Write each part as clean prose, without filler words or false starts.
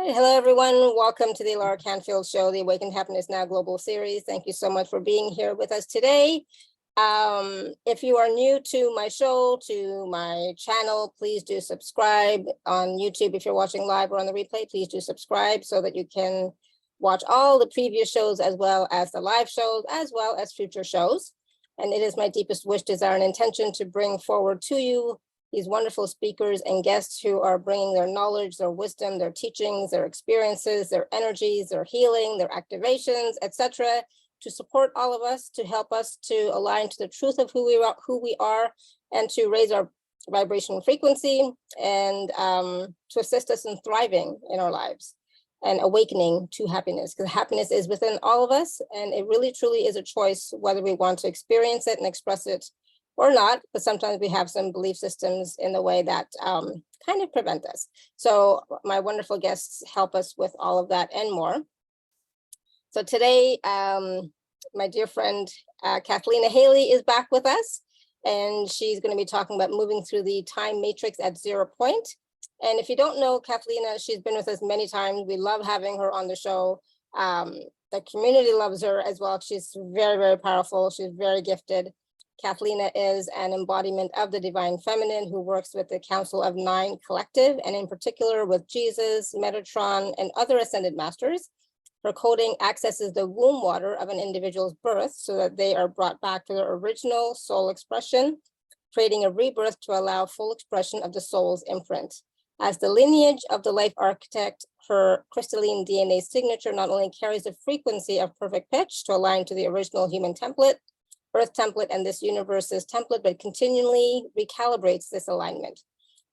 right, hello everyone. Welcome to the alaracanfieldshow, the Awakened Happiness Now global series. Thank you so much for being here with us today. If you are new to my show, to my channel, please do subscribe on YouTube. If you're watching live or on the replay, please do subscribe so that you can watch all the previous shows as well as the live shows, as well as future shows. And it is my deepest wish, desire, and intention to bring forward to you these wonderful speakers and guests who are bringing their knowledge, their wisdom, their teachings, their experiences, their energies, their healing, their activations, etc., to support all of us, to help us to align to the truth of who we are, and to raise our vibration frequency, and to assist us in thriving in our lives and awakening to happiness, because happiness is within all of us, and it really truly is a choice whether we want to experience it and express it or not. But sometimes we have some belief systems in the way that kind of prevent us. So my wonderful guests help us with all of that and more. So today, my dear friend Cathleena Hailley is back with us, and she's going to be talking about moving through the time matrix at 0 point. And if you don't know Cathleena, she's been with us many times. We love having her on the show. The community loves her as well. She's very, very powerful. She's very gifted. Cathleena is an embodiment of the divine feminine who works with the Council of Nine collective, and in particular with Jesus, Metatron, and other ascended masters. Her coding accesses the womb water of an individual's birth so that they are brought back to their original soul expression, creating a rebirth to allow full expression of the soul's imprint. As the lineage of the life architect, her crystalline DNA signature not only carries the frequency of perfect pitch to align to the original human template, earth template, and this universe's template, but continually recalibrates this alignment.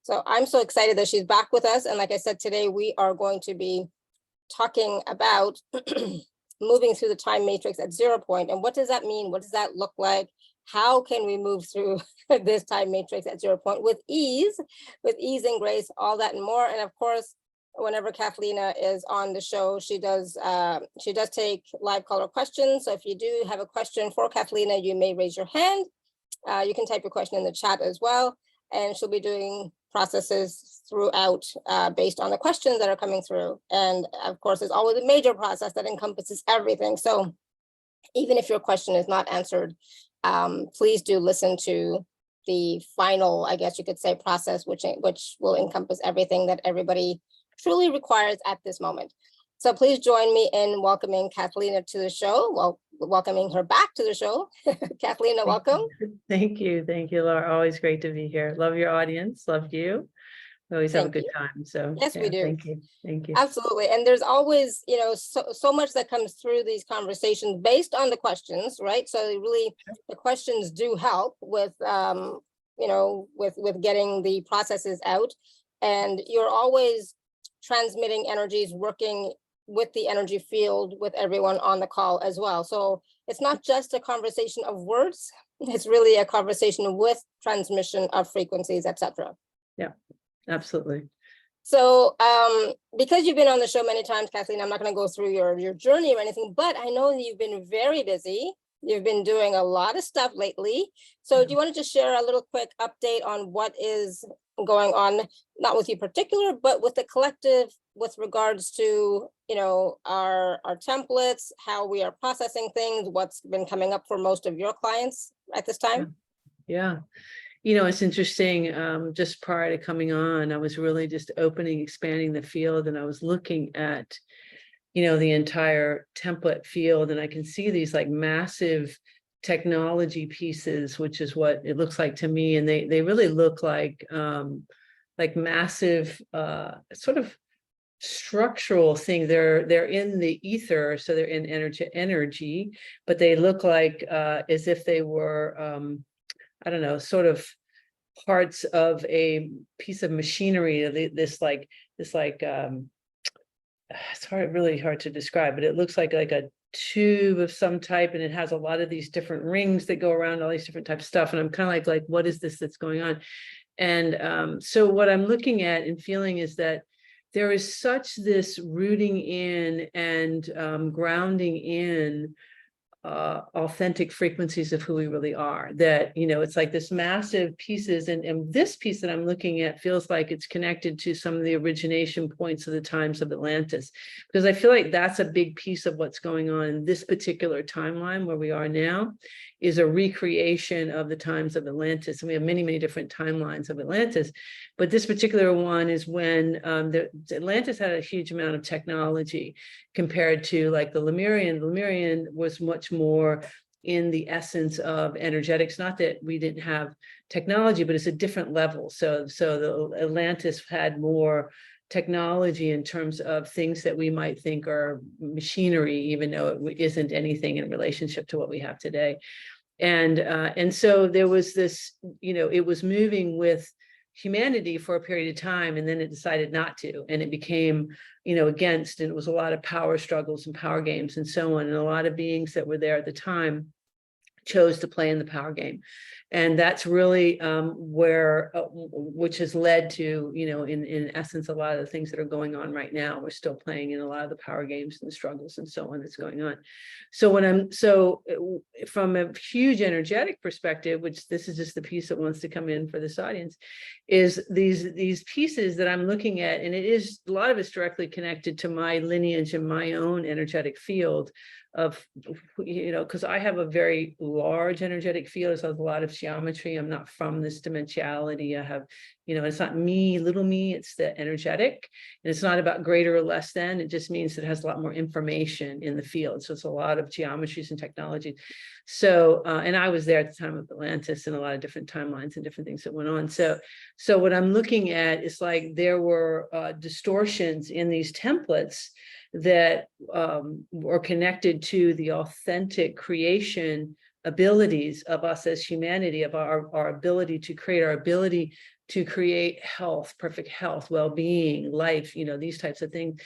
So I'm so excited that she's back with us. And like I said, today we are going to be talking about moving through the time matrix at 0 point. And what does that mean? What does that look like? How can we move through this time matrix at 0 point with ease and grace, all that and more. And of course, whenever Cathleena is on the show, she does take live caller questions. So if you do have a question for Cathleena, you may raise your hand. You can type your question in the chat as well. And she'll be doing processes throughout based on the questions that are coming through. And of course, there's always a major process that encompasses everything. So even if your question is not answered, please do listen to the final, I guess you could say, process, which will encompass everything that everybody truly requires at this moment. So please join me in welcoming Cathleena to the show. Well, welcoming her back to the show. Cathleena, welcome. Thank you, Laura. Always great to be here. Love your audience. Love you. We always have a good time. So yes, yeah, we do. Thank you. Absolutely. And there's always, so much that comes through these conversations based on the questions, right? So really, the questions do help with, with getting the processes out. And you're always transmitting energies, working with the energy field with everyone on the call as well. So it's not just a conversation of words, it's really a conversation with transmission of frequencies, etc. Yeah, absolutely. So because you've been on the show many times, Cathleena, I'm not going to go through your journey or anything, but I know that you've been very busy. You've been doing a lot of stuff lately. So do you want to just share a little quick update on what is going on, not with you particular, but with the collective, with regards to, our templates, how we are processing things, what's been coming up for most of your clients at this time? Yeah. It's interesting. Just prior to coming on, I was really just expanding the field, and I was looking at, the entire template field, and I can see these like massive technology pieces, which is what it looks like to me. And they really look like massive sort of structural thing. They're in the ether, so they're in energy, but they look like as if they were I don't know, sort of parts of a piece of machinery. It's really hard to describe, but it looks like a tube of some type, and it has a lot of these different rings that go around all these different types of stuff. And I'm kind of like, what is this that's going on? And so what I'm looking at and feeling is that there is such this rooting in and grounding in authentic frequencies of who we really are. That, it's like this massive pieces, and this piece that I'm looking at feels like it's connected to some of the origination points of the times of Atlantis, because I feel like that's a big piece of what's going on in this particular timeline where we are now, is a recreation of the times of Atlantis. And we have many, many different timelines of Atlantis, but this particular one is when Atlantis had a huge amount of technology compared to like the Lemurian. Lemurian was much more in the essence of energetics. Not that we didn't have technology, but it's a different level. So the Atlantis had more technology in terms of things that we might think are machinery, even though it isn't anything in relationship to what we have today. And so there was this, it was moving with humanity for a period of time, and then it decided not to, and it became, against, and it was a lot of power struggles and power games and so on. And a lot of beings that were there at the time chose to play in the power game. And that's really where, which has led to, in essence, a lot of the things that are going on right now. We're still playing in a lot of the power games and the struggles and so on that's going on. So from a huge energetic perspective, which this is just the piece that wants to come in for this audience, is these pieces that I'm looking at, and it is, a lot of it's directly connected to my lineage and my own energetic field of, because I have a very large energetic field. So I have a lot of geometry. I'm not from this dimensionality. I have, it's not me, little me, it's the energetic. And it's not about greater or less than, it just means it has a lot more information in the field. So it's a lot of geometries and technology. So, and I was there at the time of Atlantis, and a lot of different timelines and different things that went on. So what I'm looking at is like, there were distortions in these templates that were connected to the authentic creation abilities of us as humanity, of our ability to create, our ability to create health, perfect health, well-being, life, these types of things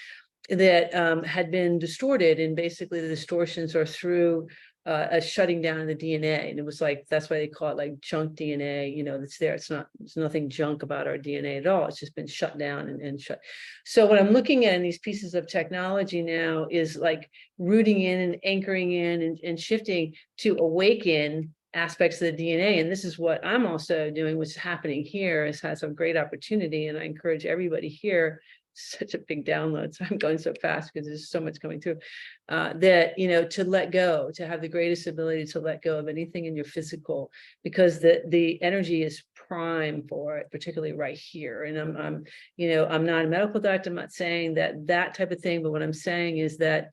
that had been distorted. And basically the distortions are through a shutting down of the DNA. And it was like, that's why they call it like junk DNA, that's there. There's nothing junk about our DNA at all. It's just been shut down and shut. So what I'm looking at in these pieces of technology now is like rooting in and anchoring in and shifting to awaken aspects of the DNA. And this is what I'm also doing, what's happening here has a great opportunity. And I encourage everybody here, such a big download, so I'm going so fast because there's so much coming through, that, to let go, to have the greatest ability to let go of anything in your physical, because the energy is prime for it, particularly right here. And I'm not a medical doctor. I'm not saying that type of thing, but what I'm saying is that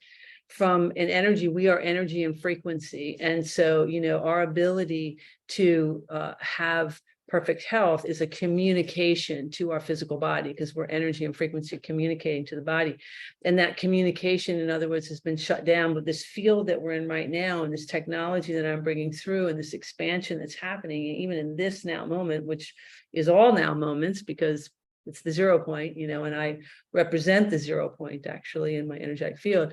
from an energy, we are energy and frequency. And so, our ability to have perfect health is a communication to our physical body, because we're energy and frequency communicating to the body. And that communication, in other words, has been shut down. But this field that we're in right now, and this technology that I'm bringing through, and this expansion that's happening, even in this now moment, which is all now moments, because it's the 0 point, and I represent the 0 point actually in my energetic field.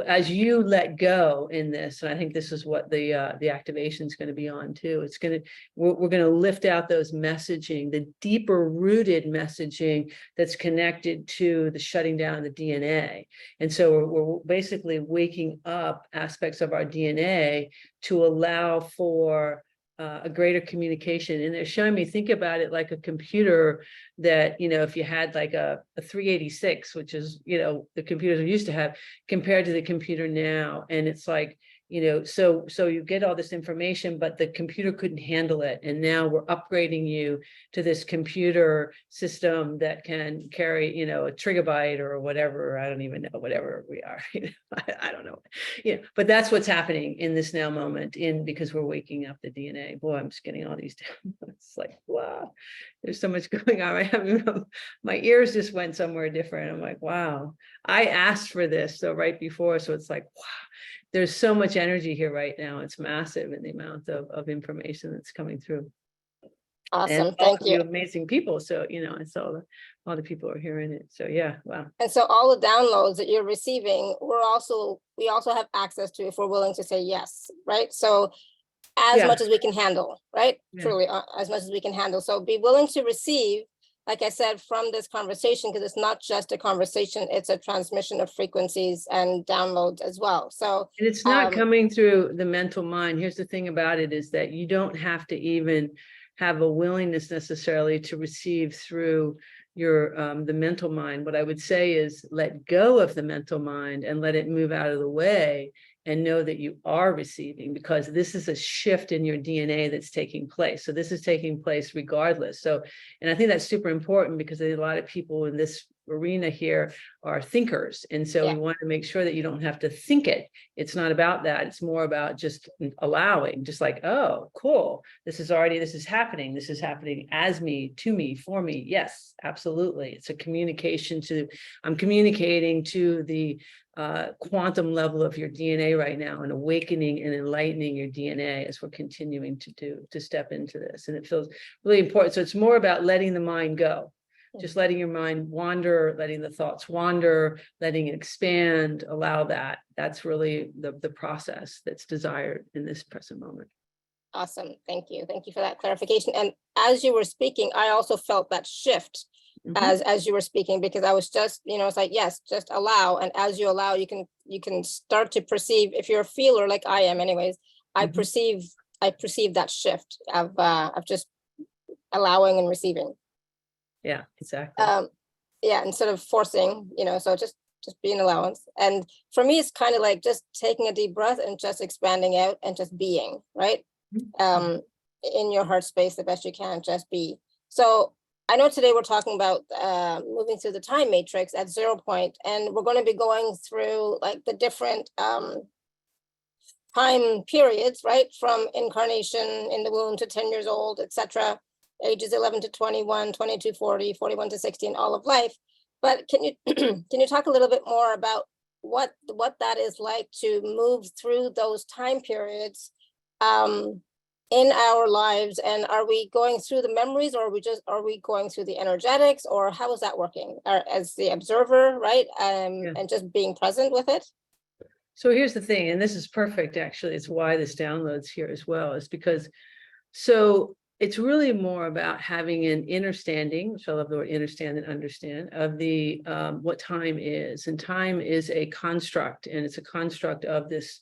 As you let go in this, and I think this is what the activation is going to be on too. We're going to lift out those messaging, the deeper rooted messaging that's connected to the shutting down of the DNA. And so we're basically waking up aspects of our DNA to allow for a greater communication. And they're showing me, think about it like a computer that, if you had like a 386, which is, the computers we used to have, compared to the computer now. And it's like, so you get all this information, but the computer couldn't handle it. And now we're upgrading you to this computer system that can carry, a trigabyte or whatever. I don't even know, whatever we are, I don't know. But that's what's happening in this now moment, because we're waking up the DNA. Boy, I'm just getting all these down. It's like, wow, there's so much going on. My ears just went somewhere different. I'm like, wow, I asked for this. So right before, so it's like, wow. There's so much energy here right now. It's massive in the amount of information that's coming through. Awesome. And Thank you. Amazing people. So, it's all the people are hearing it. So yeah, wow. And so all the downloads that you're receiving, we also have access to, if we're willing to say yes, right? So as much as we can handle, right? Yeah. Truly, as much as we can handle. So be willing to receive like I said, from this conversation, because it's not just a conversation, it's a transmission of frequencies and downloads as well. So and it's not coming through the mental mind. Here's the thing about it is that you don't have to even have a willingness necessarily to receive through your the mental mind. What I would say is let go of the mental mind and let it move out of the way, and know that you are receiving, because this is a shift in your DNA that's taking place. So this is taking place regardless. So, and I think that's super important, because a lot of people in this arena here are thinkers. And so we want to make sure that you don't have to think it. It's not about that. It's more about just allowing, just like, oh, cool. This is happening. This is happening as me, to me, for me. Yes, absolutely. It's a communication I'm communicating to the quantum level of your DNA right now, and awakening and enlightening your DNA as we're continuing to step into this. And it feels really important. So it's more about letting the mind go, just letting your mind wander, letting the thoughts wander, letting it expand, allow that. That's really the process that's desired in this present moment. Awesome. Thank you. Thank you for that clarification. And as you were speaking, I also felt that shift as you were speaking, because I was just, it's like, yes, just allow. And as you allow, you can start to perceive, if you're a feeler like I am anyways, I perceive that shift of just allowing and receiving. Yeah, exactly. Instead of forcing, so just be an allowance. And for me, it's kind of like just taking a deep breath and just expanding out and just being, right? In your heart space the best you can, just be. So I know today we're talking about moving through the time matrix at 0 point, and we're going to be going through like the different time periods, right? From incarnation in the womb to 10 years old, etc. Ages 11 to 21, 22 to 40, 41 to 60, and all of life. But can you can you talk a little bit more about what that is like to move through those time periods in our lives? And are we going through the memories, or are we going through the energetics, or how is that working as the observer, right? And just being present with it. So here's the thing, and this is perfect, actually. It's why this downloads here as well, is because it's really more about having an understanding, which I love the word understand and understand, of the what time is. And time is a construct, and it's a construct of this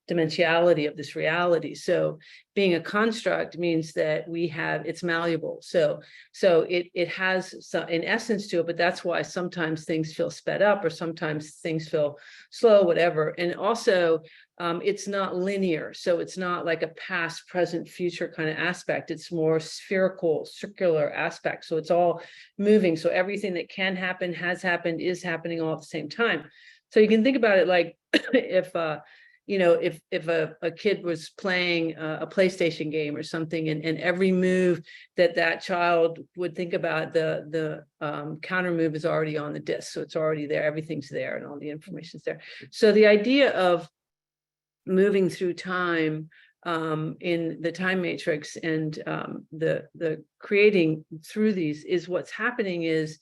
dimensionality, of this reality. So being a construct means that it's malleable. So it has some in essence to it, but that's why sometimes things feel sped up, or sometimes things feel slow, whatever. And also it's not linear. So it's not like a past, present, future kind of aspect. It's more spherical, circular aspect. So it's all moving. So everything that can happen, has happened, is happening all at the same time. So you can think about it like if a kid was playing a PlayStation game or something, and every move that child would think about, the counter move is already on the disc. So it's already there, everything's there, and all the information's there. So the idea of moving through time in the time matrix and the creating through these is what's happening is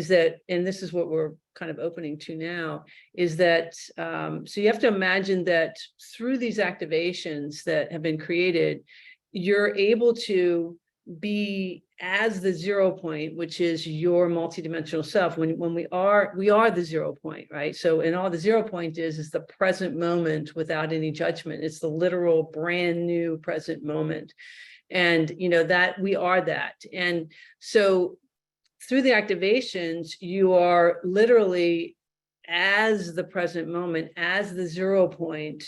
that, and this is what we're kind of opening to now, is that, so you have to imagine that through these activations that have been created, you're able to be as the 0 point, which is your multidimensional self. When we are the 0 point, right? So, and all the 0 point is the present moment without any judgment. It's the literal brand new present moment. And, that we are that. And so through the activations, you are literally as the present moment, as the 0 point,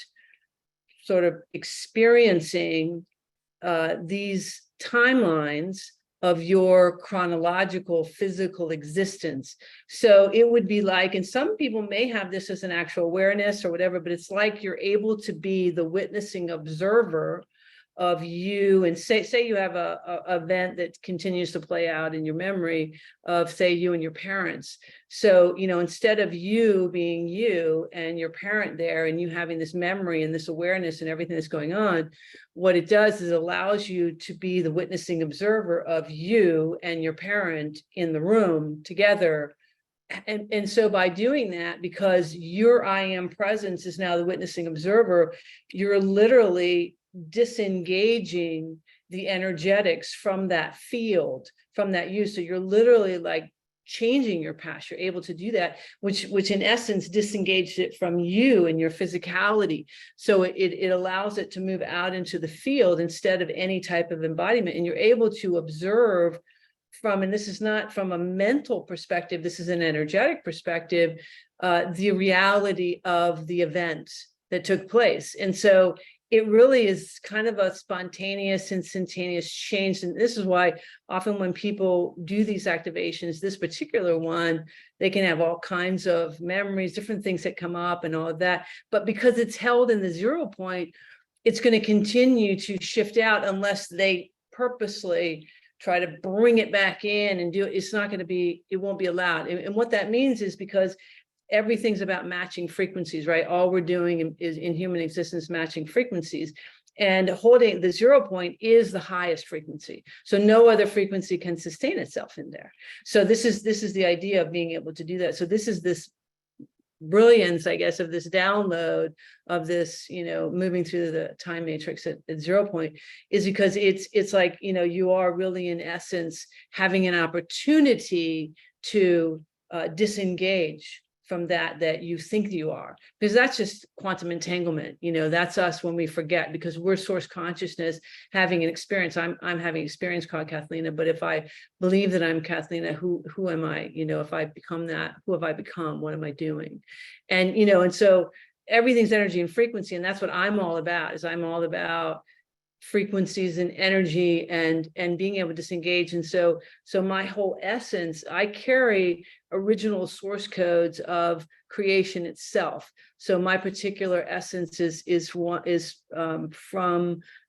sort of experiencing these timelines of your chronological physical existence. So it would be like, and some people may have this as an actual awareness or whatever, but it's like you're able to be the witnessing observer of you, and say you have a event that continues to play out in your memory of, say, you and your parents. So, instead of you being you and your parent there and you having this memory and this awareness and everything that's going on, what it does is it allows you to be the witnessing observer of you and your parent in the room together. And so by doing that, because your I am presence is now the witnessing observer, you're literally disengaging the energetics from that field from that use. So you're literally like changing your past. You're able to do that, which in essence disengages it from you and your physicality. So it allows it to move out into the field instead of any type of embodiment. And you're able to observe from, and this is not from a mental perspective, this is an energetic perspective, the reality of the event that took place. And so it really is kind of a spontaneous, instantaneous change. And this is why often when people do these activations, this particular one, they can have all kinds of memories, different things that come up and all of that. But because it's held in the 0 point, it's going to continue to shift out unless they purposely try to bring it back in and do it. It's not going to be, it won't be allowed. And what that means is because everything's about matching frequencies, right? All we're doing is in human existence, matching frequencies, and holding the 0 point is the highest frequency. So no other frequency can sustain itself in there. So this is the idea of being able to do that. So this is this brilliance, I guess, of this download of this, moving through the time matrix at 0 point, is because it's like, you are really in essence having an opportunity to disengage from that you think you are, because that's just quantum entanglement. That's us when we forget, because we're source consciousness having an experience. I'm having an experience called Cathleena, but if I believe that I'm Cathleena, who am I? If I become that, who have I become? What am I doing? And and so everything's energy and frequency, and that's what I'm all about. Is I'm all about frequencies and energy and being able to disengage. And so my whole essence, I carry original source codes of creation itself. So my particular essence is from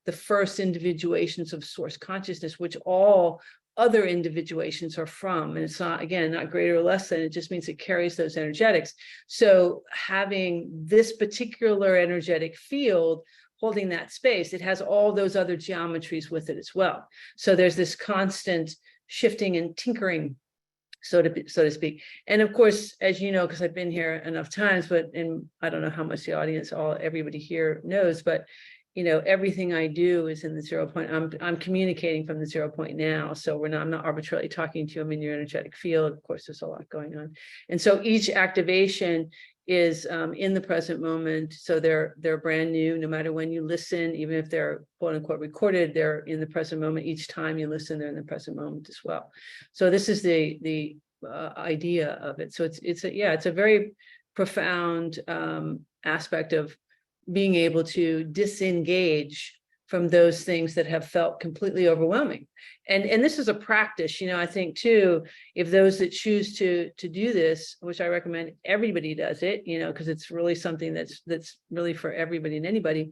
the first individuations of source consciousness, which all other individuations are from. And it's not, again, not greater or less than, it just means it carries those energetics. So having this particular energetic field holding that space, it has all those other geometries with it as well. So there's this constant shifting and tinkering, so to speak. And of course, as you know, because I've been here enough times, and I don't know how much the audience, everybody here knows, but everything I do is in the 0 point. I'm communicating from the 0 point now. So I'm not arbitrarily talking to you. I'm in your energetic field. Of course, there's a lot going on. And so each activation is in the present moment. So they're brand new, no matter when you listen, even if they're quote unquote recorded, they're in the present moment. Each time you listen, they're in the present moment as well. So this is the idea of it. So it's a very profound aspect of being able to disengage from those things that have felt completely overwhelming. And this is a practice, I think too, if those that choose to do this, which I recommend everybody does it, because it's really something that's really for everybody and anybody,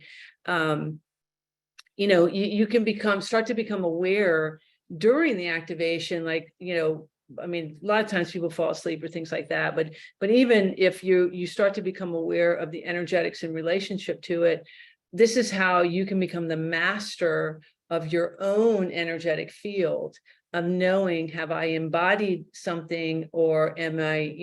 you can start to become aware during the activation, like, I mean, a lot of times people fall asleep or things like that, but even if you start to become aware of the energetics in relationship to it, this is how you can become the master of your own energetic field of knowing, have I embodied something, or am I,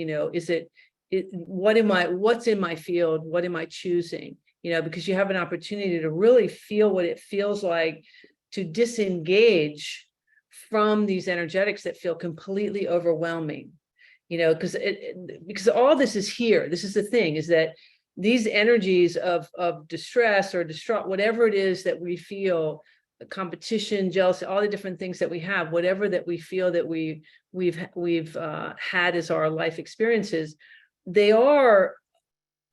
what's in my field? What am I choosing? Because you have an opportunity to really feel what it feels like to disengage from these energetics that feel completely overwhelming, because all this is here. This is the thing, is that these energies of distress or distraught, whatever it is that we feel, competition, jealousy, all the different things that we have, whatever that we feel that we've had as our life experiences, they are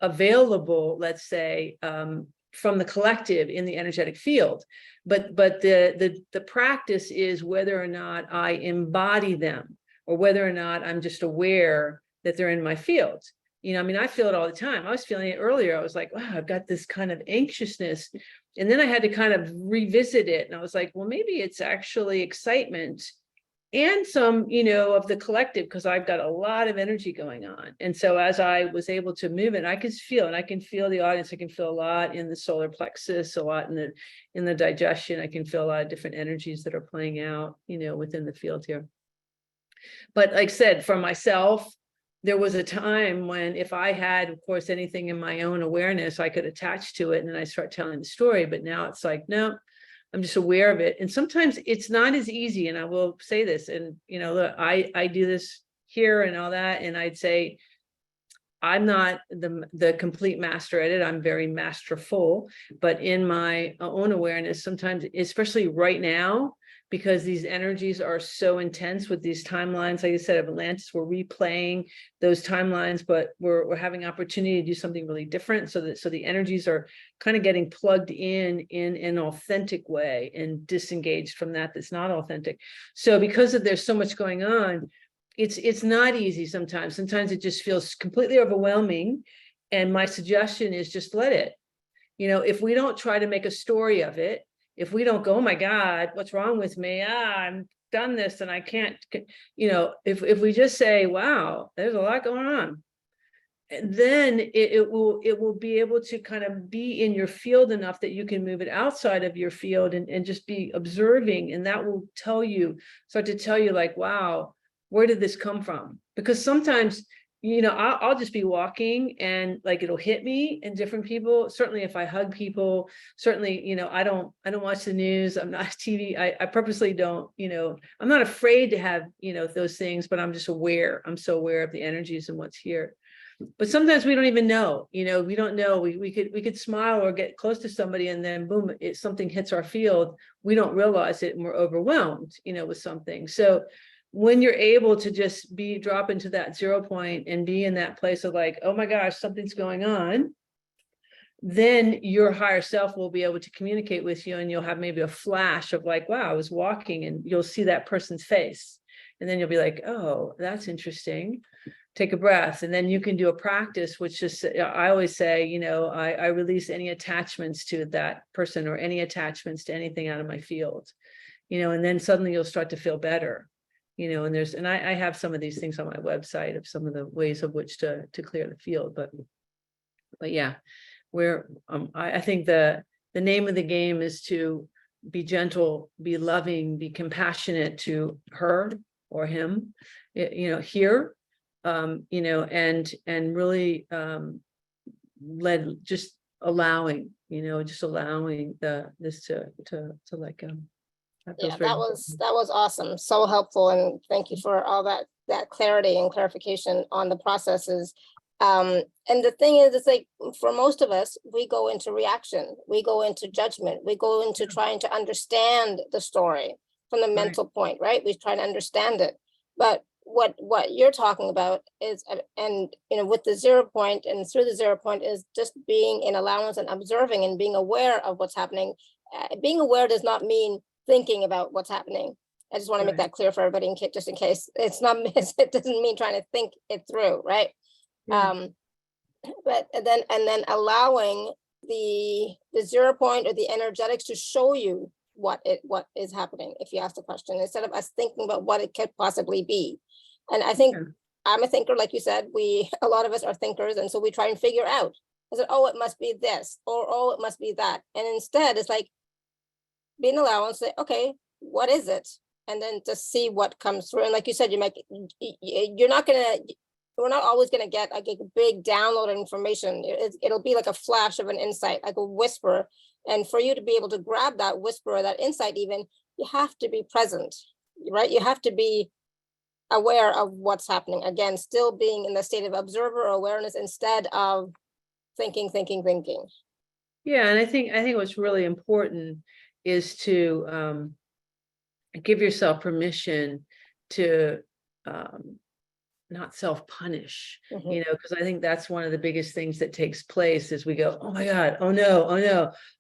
available, let's say, from the collective in the energetic field. But the practice is whether or not I embody them, or whether or not I'm just aware that they're in my field. I feel it all the time. I was feeling it earlier. I was like, wow, I've got this kind of anxiousness. And then I had to kind of revisit it. And I was like, well, maybe it's actually excitement and some, of the collective, because I've got a lot of energy going on. And so as I was able to move it, I could feel, and I can feel the audience. I can feel a lot in the solar plexus, a lot in the digestion. I can feel a lot of different energies that are playing out, within the field here. But like I said, for myself, there was a time when if I had, of course, anything in my own awareness, I could attach to it and then I start telling the story. But now it's like, no, I'm just aware of it. And sometimes it's not as easy. And I will say this, and, you know, look, I do this here and all that. And I'd say, I'm not the complete master at it. I'm very masterful, but in my own awareness, sometimes, especially right now, because these energies are so intense with these timelines, like I said, of Atlantis, we're replaying those timelines, but we're having opportunity to do something really different. So the energies are kind of getting plugged in an authentic way and disengaged from that's not authentic. So because there's so much going on, it's not easy sometimes. Sometimes it just feels completely overwhelming. And my suggestion is just let it. You know, if we don't try to make a story of it, if we don't go, oh my God, what's wrong with me? I'm done this and I can't, you know, if we just say, wow, there's a lot going on, then it will be able to kind of be in your field enough that you can move it outside of your field and just be observing. And that will start to tell you like, wow, where did this come from? Because sometimes, you know, I'll just be walking and like it'll hit me, and different people, certainly if I hug people, certainly, you know, I don't watch the news, I'm not TV, I purposely don't, you know, I'm not afraid to have, you know, those things, but I'm just aware, I'm so aware of the energies and what's here. But sometimes we don't even know, you know, we don't know, we could smile or get close to somebody and then boom, something hits our field, we don't realize it and we're overwhelmed, you know, with something. So when you're able to just drop into that 0 point and be in that place of like, oh my gosh, something's going on, then your higher self will be able to communicate with you, and you'll have maybe a flash of like, wow, I was walking, and you'll see that person's face. And then you'll be like, oh, that's interesting. Take a breath. And then you can do a practice, which is, I always say, you know, I release any attachments to that person or any attachments to anything out of my field, you know, and then suddenly you'll start to feel better. You know, and I have some of these things on my website of some of the ways of which to clear the field, but yeah, I think the name of the game is to be gentle, be loving, be compassionate to her or him, you know, here, you know, and really just allowing, you know, just allowing this to like Yeah, that was awesome. So helpful. And thank you for all that clarity and clarification on the processes. And the thing is, it's like for most of us, we go into reaction, we go into judgment, we go into trying to understand the story from the mental point, right? We try to understand it. But what you're talking about is, and you know, with the 0 point and through the 0 point, is just being in allowance and observing and being aware of what's happening. Being aware does not mean thinking about what's happening. I just want to make that clear for everybody, just in case it's not, it doesn't mean trying to think it through, right? But then allowing the 0 point or the energetics to show you what is happening. If you ask the question, instead of us thinking about what it could possibly be. And I think I'm a thinker, like you said, a lot of us are thinkers, and so we try and figure out. I said, oh, it must be this, or oh, it must be that. And instead, it's like, be an allowance, say, okay, what is it? And then just see what comes through. And like you said, we're not always gonna get like a big download of information. It'll be like a flash of an insight, like a whisper. And for you to be able to grab that whisper or that insight, even, you have to be present, right? You have to be aware of what's happening. Again, still being in the state of observer awareness instead of thinking. Yeah, and I think what's really important is to give yourself permission to not self-punish, you know, because I think that's one of the biggest things that takes place is we go, oh my God, oh no,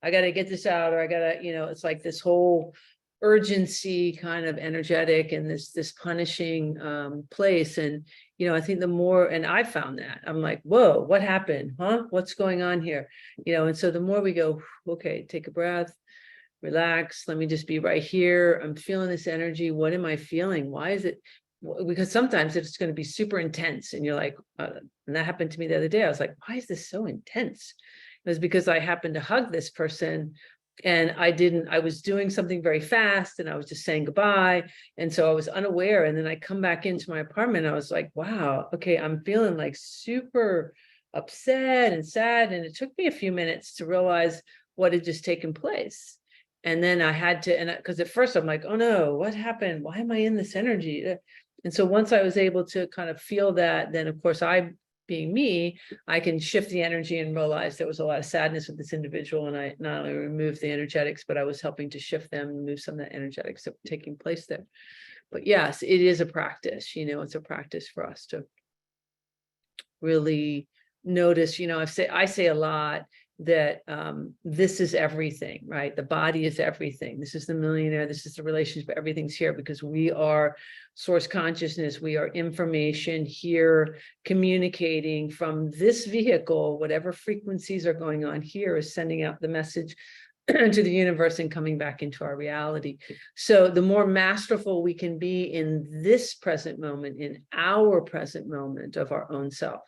I got to get this out, or I got to, you know, it's like this whole urgency kind of energetic and this punishing place. And, you know, I think the more, and I found that I'm like, whoa, what happened? What's going on here? You know, and so the more we go, okay, take a breath, relax, let me just be right here. I'm feeling this energy. What am I feeling? Why is it? Because sometimes it's going to be super intense and you're like, and that happened to me the other day. I was like, why is this so intense? It was because I happened to hug this person and I was doing something very fast and I was just saying goodbye. And so I was unaware. And then I come back into my apartment. And I was like, wow, okay, I'm feeling like super upset and sad. And it took me a few minutes to realize what had just taken place. And then I had to, and because at first I'm like, oh no, what happened? Why am I in this energy? And so once I was able to kind of feel that, then of course being me, I can shift the energy and realize there was a lot of sadness with this individual. And I not only removed the energetics, but I was helping to shift them and move some of the energetics that were taking place there. But yes, it is a practice, it's a practice for us to really notice, I say a lot that this is everything, right? The body is everything. This is the millionaire. This is the relationship. Everything's here because we are source consciousness. We are information here communicating from this vehicle. Whatever frequencies are going on here is sending out the message to the universe and coming back into our reality. So the more masterful we can be in this present moment, in our present moment of our own self.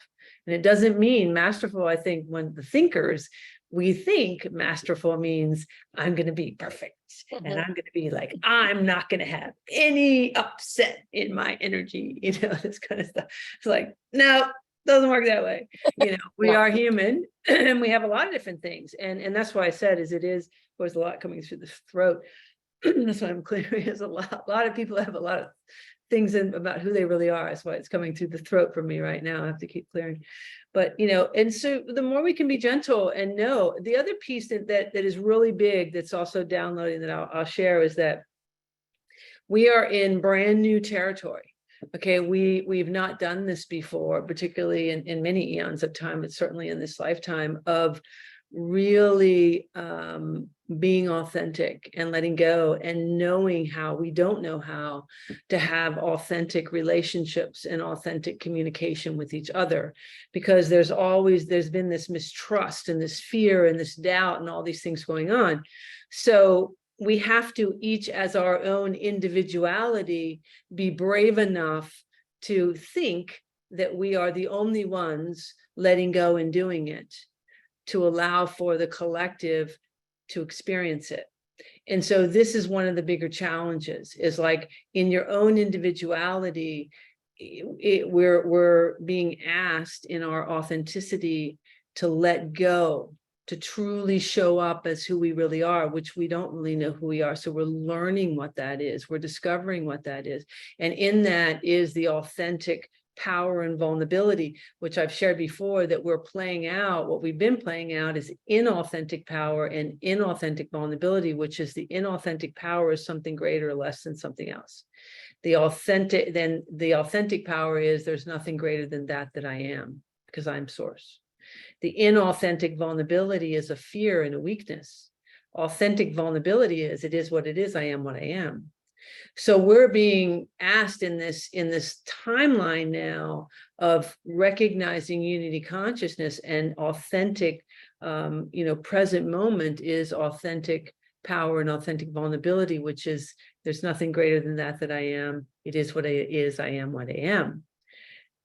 And it doesn't mean masterful. I think when the thinkers, we think masterful means I'm going to be perfect and I'm going to be like, I'm not going to have any upset in my energy, this kind of stuff. It's like, no, doesn't work that way. We are human and we have a lot of different things. And that's why I said there's a lot coming through the throat. That's why I'm clearing. There's a lot of people have a lot of things about who they really are. That's why it's coming through the throat for me right now. I have to keep clearing. But, and so the more we can be gentle and know, the other piece that is really big, that's also downloading that I'll share, is that we are in brand new territory. Okay, we've not done this before, particularly in many eons of time, but certainly in this lifetime, of really being authentic and letting go and knowing how we don't know how to have authentic relationships and authentic communication with each other, because there's been this mistrust and this fear and this doubt and all these things going on. So we have to, each as our own individuality, be brave enough to think that we are the only ones letting go and doing it, to allow for the collective to experience it. And so this is one of the bigger challenges, is like in your own individuality, we're being asked in our authenticity to let go, to truly show up as who we really are, which we don't really know who we are. So we're learning what that is. We're discovering what that is. And in that is the authentic power and vulnerability, which I've shared before, that we're playing out. What we've been playing out is inauthentic power and inauthentic vulnerability, which is the inauthentic power is something greater or less than something else. The authentic power is there's nothing greater than that I am, because I'm source. The inauthentic vulnerability is a fear and a weakness. Authentic vulnerability is, it is what it is, I am what I am. So we're being asked in this timeline now of recognizing unity consciousness, and authentic, present moment is authentic power and authentic vulnerability, which is there's nothing greater than that I am. It is what it is. I am what I am.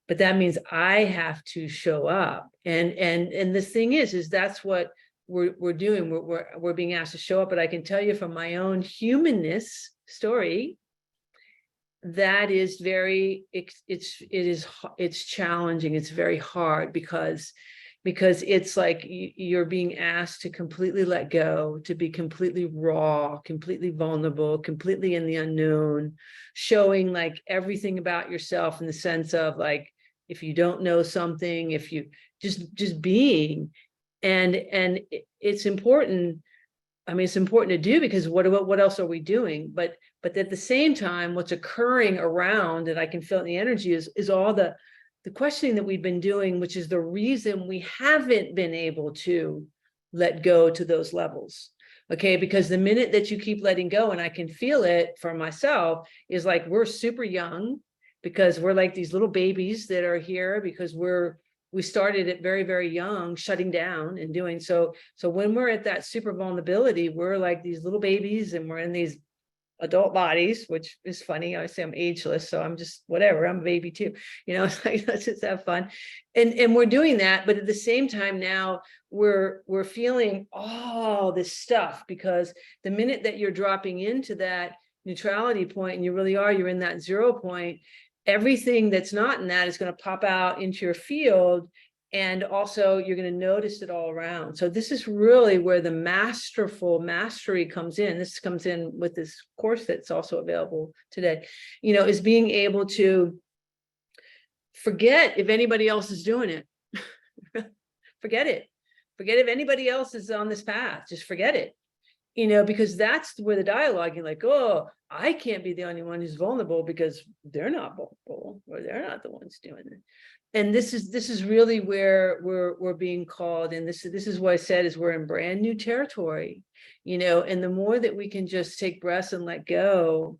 But that means I have to show up. And the thing is that's what we're doing. We're being asked to show up. But I can tell you from my own humanness story, that is it's challenging. It's very hard because it's like you're being asked to completely let go, to be completely raw, completely vulnerable, completely in the unknown, showing like everything about yourself, in the sense of like, if you don't know something, if you just being, and it's important. I mean, it's important to do, because what else are we doing? But at the same time, what's occurring around, and I can feel it in the energy, is all the questioning that we've been doing, which is the reason we haven't been able to let go to those levels. Okay, because the minute that you keep letting go, and I can feel it for myself, is like we're super young, because we're like these little babies that are here because we started it very, very young, shutting down and doing so. So when we're at that super vulnerability, we're like these little babies, and we're in these adult bodies, which is funny. I say I'm ageless, so I'm just whatever. I'm a baby too. It's like, let's just have fun. And we're doing that. But at the same time now, we're feeling all this stuff, because the minute that you're dropping into that neutrality point, and you're in that 0 point, everything that's not in that is going to pop out into your field, And also you're going to notice it all around. So this is really where the masterful mastery comes in. This comes in with this course that's also available today, is being able to forget if anybody else is doing it. Forget it. Forget if anybody else is on this path. Just forget it. Because that's where the dialogue, you're like, oh, I can't be the only one who's vulnerable because they're not vulnerable, or they're not the ones doing it. And this is really where we're being called. And this is what I said, is we're in brand new territory, and the more that we can just take breaths and let go,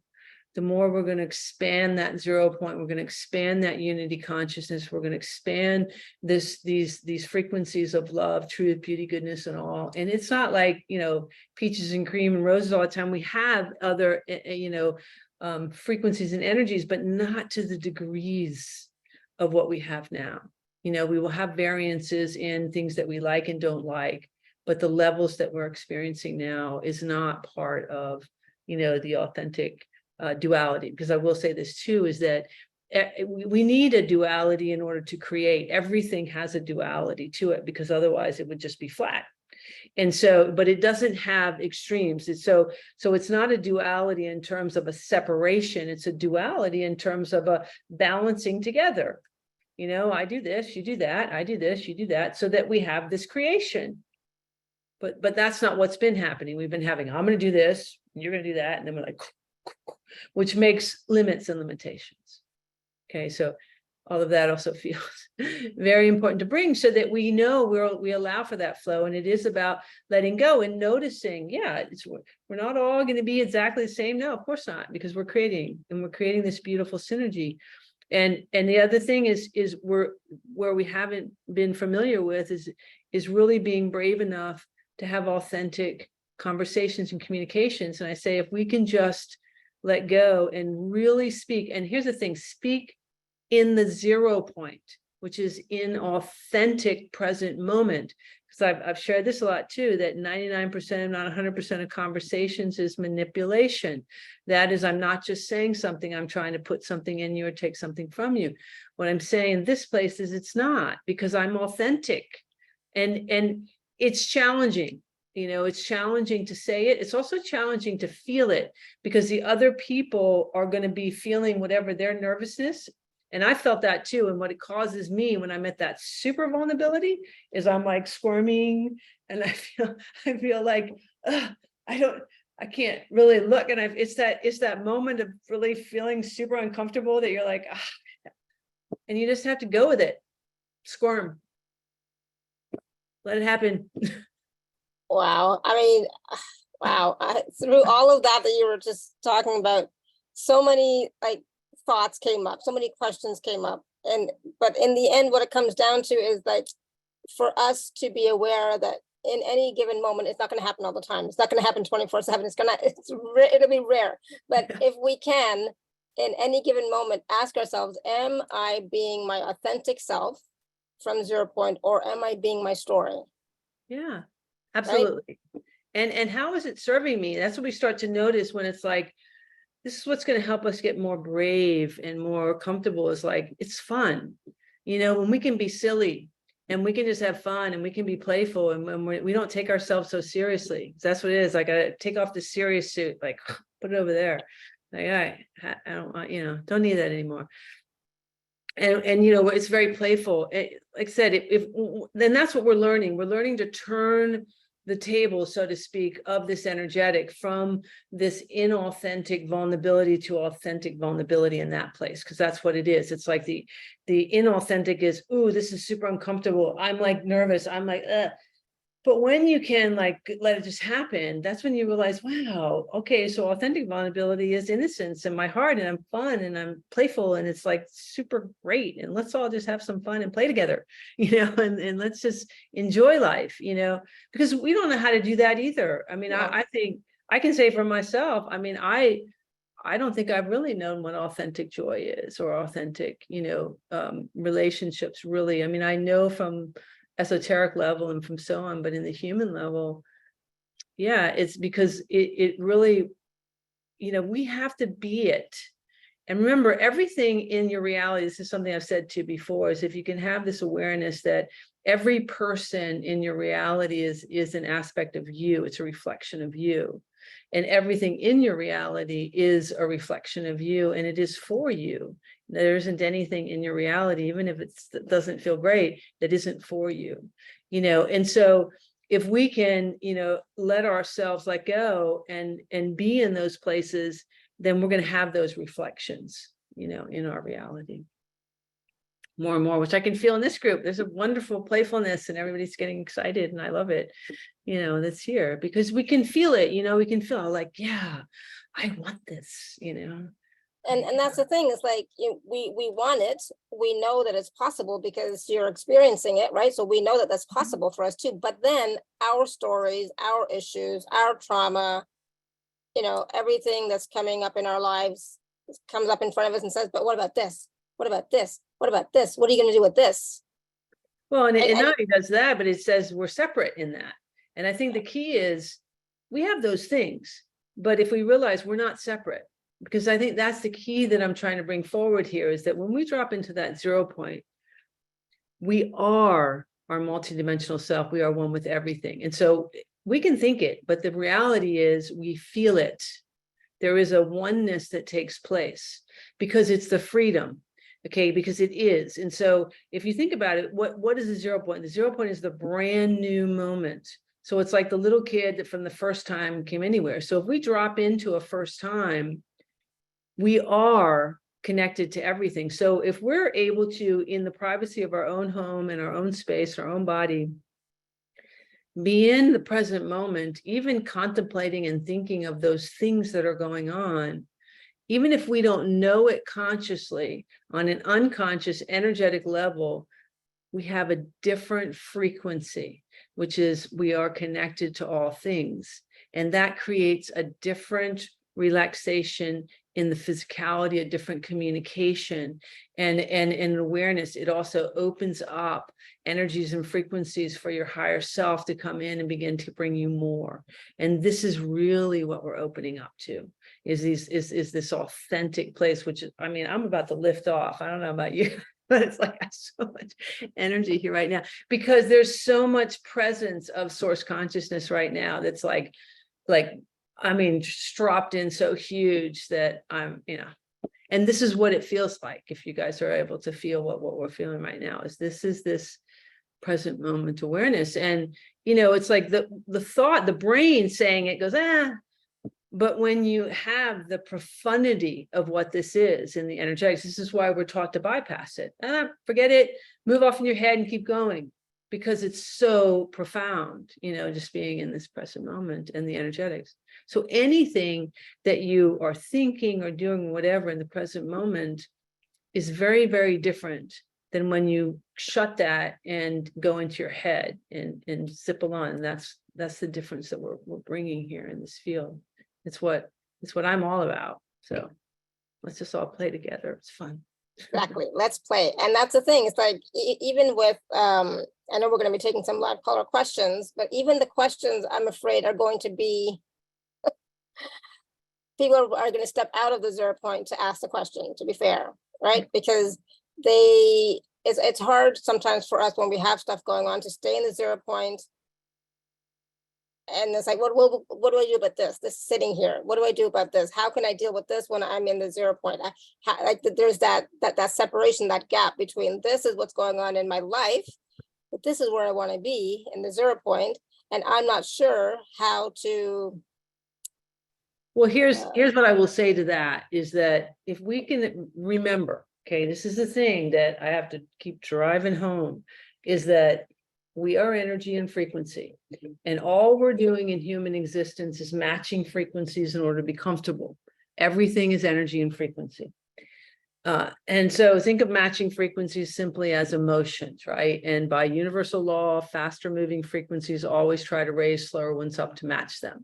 the more we're going to expand that 0 point. We're going to expand that unity consciousness. We're going to expand these frequencies of love, truth, beauty, goodness, and all. And it's not like, peaches and cream and roses all the time. We have other, frequencies and energies, but not to the degrees of what we have now. We will have variances in things that we like and don't like, but the levels that we're experiencing now is not part of, the authentic duality. Because I will say this too, is that we need a duality in order to create. Everything has a duality to it, because otherwise it would just be flat. And so, but it doesn't have extremes. So it's not a duality in terms of a separation. It's a duality in terms of a balancing together. I do this, you do that. I do this, you do that, so that we have this creation. But that's not what's been happening. We've been having, I'm going to do this, you're going to do that, and then we're like, which makes limits and limitations. Okay, so all of that also feels very important to bring, so that we know we allow for that flow. And it is about letting go and noticing, we're not all going to be exactly the same. No, of course not, because we're creating this beautiful synergy. And the other thing is where we haven't been familiar with is really being brave enough to have authentic conversations and communications. And I say, if we can just let go and really speak. And here's the thing, speak in the 0 point, which is in authentic present moment. Because I've shared this a lot too, that 99%, not 100% of conversations is manipulation. That is, I'm not just saying something, I'm trying to put something in you or take something from you. What I'm saying in this place is it's not, because I'm authentic. And it's challenging. It's challenging to say it. It's also challenging to feel it, because the other people are going to be feeling whatever their nervousness. And I felt that too. And what it causes me when I'm at that super vulnerability is I'm like squirming, and I feel like I can't really look. And it's that moment of really feeling super uncomfortable that you're like, and you just have to go with it. Squirm. Let it happen. Wow. I mean, wow. Through all of that you were just talking about, so many thoughts came up, so many questions came up. But in the end, what it comes down to is for us to be aware that in any given moment, it's not going to happen all the time. It's not going to happen 24/7. It'll be rare. But if we can, in any given moment, ask ourselves, am I being my authentic self from 0 point, or am I being my story? Yeah. Absolutely. Right? And how is it serving me? That's what we start to notice when it's like, this is what's going to help us get more brave and more comfortable, is it's fun. When we can be silly and we can just have fun and we can be playful, and when we don't take ourselves so seriously. That's what it is. I got to take off the serious suit, put it over there. I don't want, don't need that anymore. And it's very playful. Like I said, then that's what we're learning. We're learning to turn the table, so to speak, of this energetic from this inauthentic vulnerability to authentic vulnerability in that place. Because that's what it is. It's like the inauthentic is, ooh, this is super uncomfortable. I'm nervous. I'm ugh. But when you can let it just happen, that's when you realize, wow, okay, so authentic vulnerability is innocence in my heart, and I'm fun and I'm playful, and it's super great. And let's all just have some fun and play together, and let's just enjoy life, because we don't know how to do that either. I mean, yeah. I think I can say for myself, I mean, I don't think I've really known what authentic joy is, or authentic, relationships really. I mean, I know from esoteric level and from so on, but in the human level, yeah, it's because it really, we have to be it And remember, everything in your reality, this is something I've said to you before, is if you can have this awareness that every person in your reality is an aspect of you, it's a reflection of you. And everything in your reality is a reflection of you, and it is for you. There isn't anything in your reality, even if it doesn't feel great, that isn't for you, and so if we can, let ourselves let go and be in those places, then we're going to have those reflections, in our reality more and more, which I can feel in this group. There's a wonderful playfulness and everybody's getting excited, and I love it, that's here, because we can feel it, we can feel like, yeah, I want this, And that's the thing, is like, we want it, we know that it's possible because you're experiencing it, right? So we know that that's possible for us too, but then our stories, our issues, our trauma, everything that's coming up in our lives comes up in front of us and says, but what about this? What about this? What about this? What are you going to do with this? Well, and it not only does that, but it says we're separate in that. And I think the key is we have those things, but if we realize we're not separate, because I think that's the key that I'm trying to bring forward here, is that when we drop into that 0 point, we are our multidimensional self. We are one with everything. And so we can think it, but the reality is we feel it. There is a oneness that takes place because it's the freedom. Okay, because it is. And so if you think about it, what is the 0 point? The 0 point is the brand new moment. So it's like the little kid that from the first time came anywhere. So if we drop into a first time, we are connected to everything. So if we're able to, in the privacy of our own home and our own space, our own body, be in the present moment, even contemplating and thinking of those things that are going on, even if we don't know it consciously, on an unconscious energetic level, we have a different frequency, which is we are connected to all things. And that creates a different relaxation in the physicality, a different communication and an awareness. It also opens up energies and frequencies for your higher self to come in and begin to bring you more. And this is really what we're opening up to, is this authentic place, which is, I mean, I'm about to lift off. I don't know about you, but it's like I have so much energy here right now, because there's so much presence of source consciousness right now that's like, I mean, just dropped in so huge that I'm, and this is what it feels like. If you guys are able to feel what we're feeling right now, is this present moment awareness. And, it's like the thought, the brain saying it goes, but when you have the profundity of what this is in the energetics, this is why we're taught to bypass it. Forget it, move off in your head and keep going, because it's so profound, just being in this present moment and the energetics. So anything that you are thinking or doing, whatever in the present moment, is very, very different than when you shut that and go into your head and zip along. And that's the difference that we're bringing here in this field. It's what I'm all about. So let's just all play together. It's fun. Exactly. Let's play. And that's the thing. It's like, even with, I know we're going to be taking some live caller questions, but even the questions, I'm afraid, are going to be, people are going to step out of the 0 point to ask the question, to be fair, right? Because it's hard sometimes for us when we have stuff going on to stay in the 0 point. And it's like, what do I do about this sitting here? What do I do about this? How can I deal with this when I'm in the 0 point? There's that separation, that gap between this is what's going on in my life, but this is where I want to be in the 0 point, and I'm not sure how to. Well, here's what I will say to that, is that if we can remember, okay, this is the thing that I have to keep driving home, is that we are energy and frequency, and all we're doing in human existence is matching frequencies in order to be comfortable. Everything is energy and frequency. And so think of matching frequencies simply as emotions, right? And by universal law, faster moving frequencies always try to raise slower ones up to match them.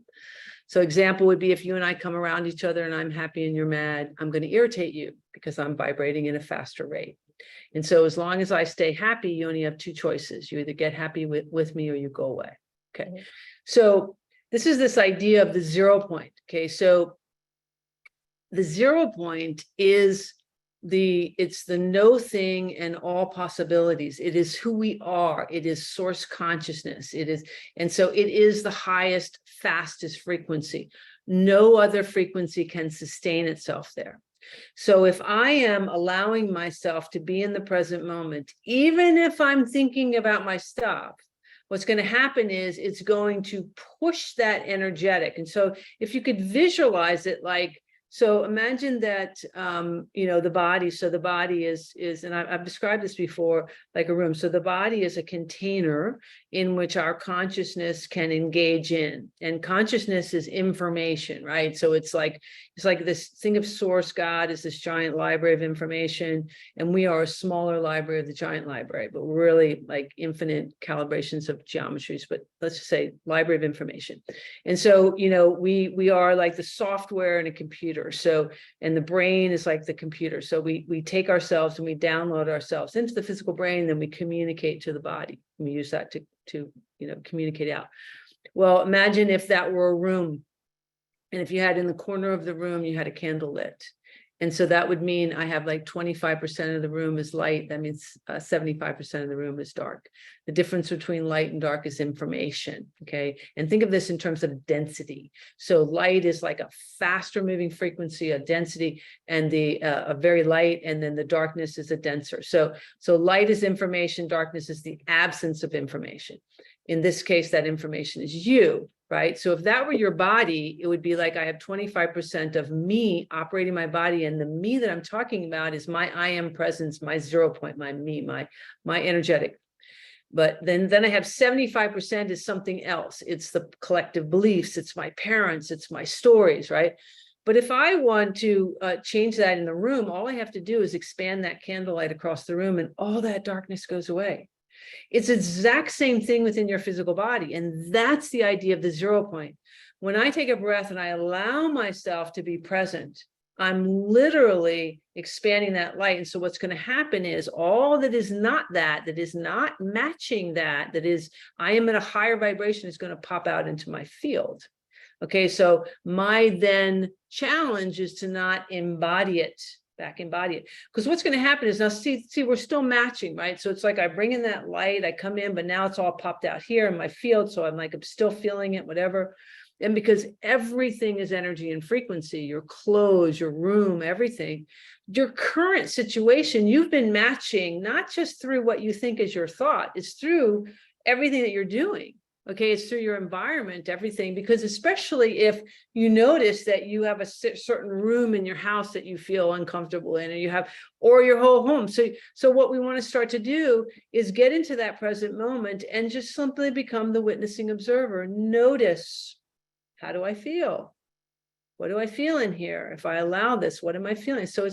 So example would be, if you and I come around each other and I'm happy and you're mad, I'm going to irritate you because I'm vibrating in a faster rate. And so as long as I stay happy, you only have two choices. You either get happy with me or you go away. Okay. Mm-hmm. So this is this idea of the 0 point. Okay. So the 0 point is it's the no thing and all possibilities. It is who we are. It is source consciousness. It is, and so it is the highest, fastest frequency. No other frequency can sustain itself there. So if I am allowing myself to be in the present moment, even if I'm thinking about my stuff, what's going to happen is it's going to push that energetic. And so if you could visualize it like, so imagine that, the body, so the body is, and I've described this before, like a room. So the body is a container in which our consciousness can engage in, and consciousness is information, right? So it's like this thing of source. God is this giant library of information, and we are a smaller library of the giant library, but we're really like infinite calibrations of geometries, but let's just say library of information. And so, we are like the software in a computer. So, and the brain is like the computer. So we take ourselves and we download ourselves into the physical brain, then we communicate to the body. We use that to communicate out. Well, imagine if that were a room, and if you had in the corner of the room, you had a candle lit. And so that would mean I have like 25% of the room is light. That means 75% of the room is dark. The difference between light and dark is information. Okay. And think of this in terms of density. So light is like a faster moving frequency, a density, and a very light. And then the darkness is a denser. So light is information. Darkness is the absence of information. In this case, that information is you. Right. So if that were your body, it would be like I have 25% of me operating my body. And the me that I'm talking about is my I am presence, my 0 point, my me, my energetic. But then I have 75% is something else. It's the collective beliefs. It's my parents. It's my stories. Right. But if I want to change that in the room, all I have to do is expand that candlelight across the room and all that darkness goes away. It's the exact same thing within your physical body. And that's the idea of the 0 point. When I take a breath and I allow myself to be present, I'm literally expanding that light. And so what's going to happen is all that is not matching that is, I am at a higher vibration, is going to pop out into my field. Okay, so my then challenge is to not embody it. Embody it, because what's going to happen is now see we're still matching, right? So it's like I bring in that light, I come in, but now it's all popped out here in my field, so I'm still feeling it, whatever. And because everything is energy and frequency, your clothes, your room, everything, your current situation, you've been matching not just through what you think is your thought, it's through everything that you're doing. Okay, it's through your environment, everything, because especially if you notice that you have a certain room in your house that you feel uncomfortable in, or your whole home. So what we want to start to do is get into that present moment and just simply become the witnessing observer. Notice, how do I feel? What do I feel in here? If I allow this, what am I feeling? So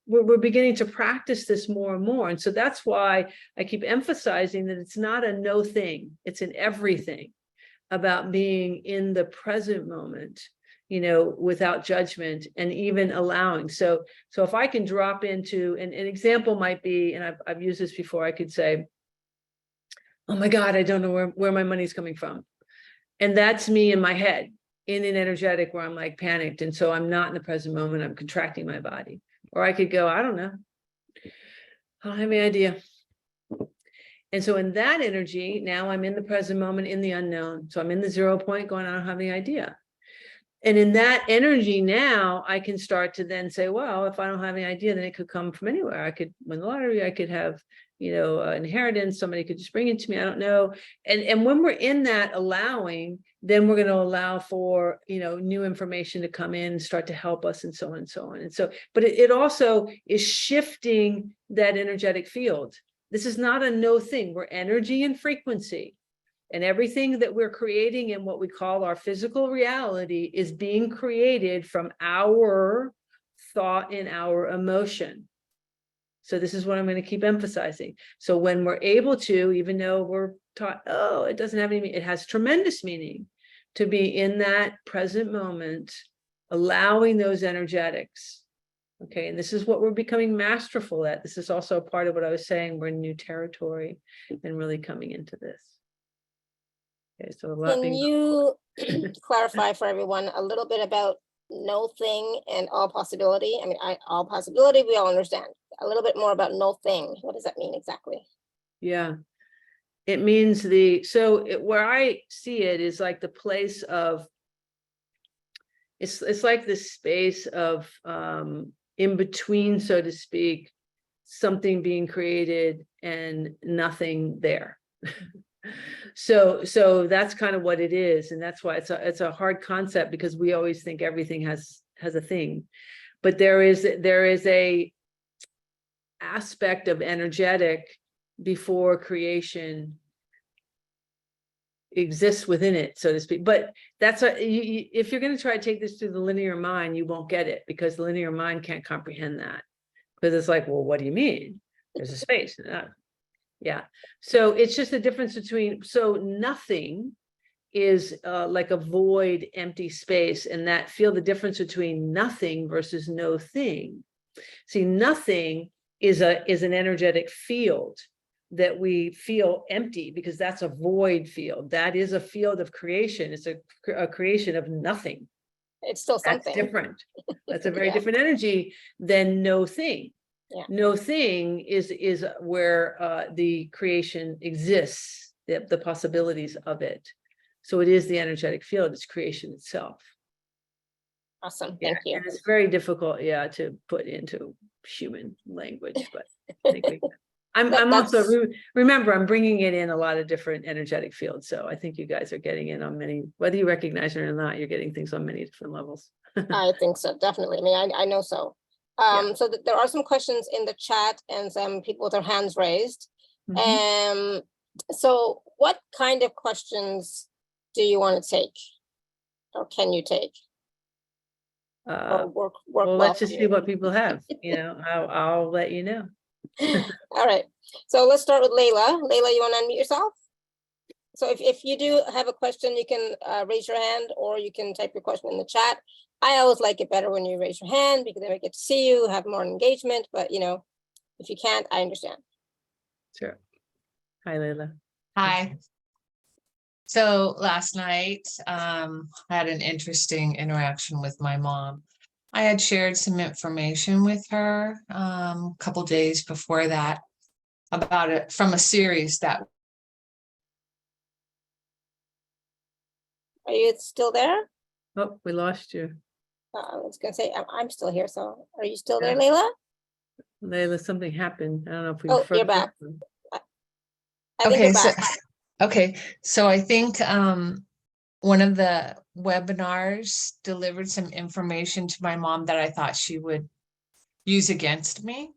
we're beginning to practice this more and more. And so that's why I keep emphasizing that it's not a no thing. It's an everything about being in the present moment, without judgment and even allowing. So if I can drop into, an example might be, and I've used this before, I could say, oh my God, I don't know where my money's coming from. And that's me in my head, in an energetic where I'm like panicked. And so I'm not in the present moment, I'm contracting my body. Or I could go, I don't know. I don't have any idea. And so in that energy, now I'm in the present moment, in the unknown. So I'm in the 0 point going, I don't have any idea. And in that energy now, I can start to then say, well, if I don't have any idea, then it could come from anywhere. I could win the lottery. I could have, inheritance. Somebody could just bring it to me. I don't know. And when we're in that allowing, then we're going to allow for, new information to come in and start to help us and so on and so on. And so, but it also is shifting that energetic field. This is not a no thing. We're energy and frequency. And everything that we're creating in what we call our physical reality is being created from our thought and our emotion. So this is what I'm going to keep emphasizing. So when we're able to, even though we're taught, oh, it doesn't have any meaning, it has tremendous meaning to be in that present moment, allowing those energetics. Okay, and this is what we're becoming masterful at. This is also a part of what I was saying. We're in new territory and really coming into this. Okay, so a lot. Can you clarify for everyone a little bit about no thing and all possibility? I mean, all possibility, we all understand. A little bit more about no thing. What does that mean exactly? Yeah. It means where I see it is like the place of, it's like the space of in between, so to speak, something being created and nothing there. So that's kind of what it is, and that's why it's a hard concept, because we always think everything has a thing, but there is a aspect of energetic before creation exists within it, so to speak. But that's if you're going to try to take this through the linear mind, you won't get it, because the linear mind can't comprehend that, because it's like, well, what do you mean? There's a space. Yeah. So it's just the difference between, so nothing is like a void, empty space, and that feel the difference between nothing versus no thing. See, nothing is an energetic field that we feel empty, because that's a void field. That is a field of creation. It's a creation of nothing. It's still something. That's different. That's a very different energy than no thing. Yeah. No thing is where the creation exists, the possibilities of it. So it is the energetic field, it's creation itself. Awesome. Thank you. And it's very difficult, to put into human language, but I think I'm also, remember, I'm bringing it in a lot of different energetic fields. So I think you guys are getting in on many, whether you recognize it or not, you're getting things on many different levels. I think so, definitely. I mean, I know so. So there are some questions in the chat and some people with their hands raised. So what kind of questions do you want to take, or can you take? Or work well, let's just see what people have. I'll let you know. All right. So let's start with Layla. Layla, you want to unmute yourself? So if you do have a question, you can raise your hand, or you can type your question in the chat. I always like it better when you raise your hand, because then I get to see you, have more engagement. But if you can't, I understand. Sure. Hi, Layla. Hi. So last night, I had an interesting interaction with my mom. I had shared some information with her a couple days before that about it from a series that. Are you still there? Oh, we lost you. I was gonna say I'm still here. So are you still there, Layla? Layla, something happened. I don't know if we. Oh, you're back. I think Okay, you're back. So I think one of the webinars delivered some information to my mom that I thought she would use against me.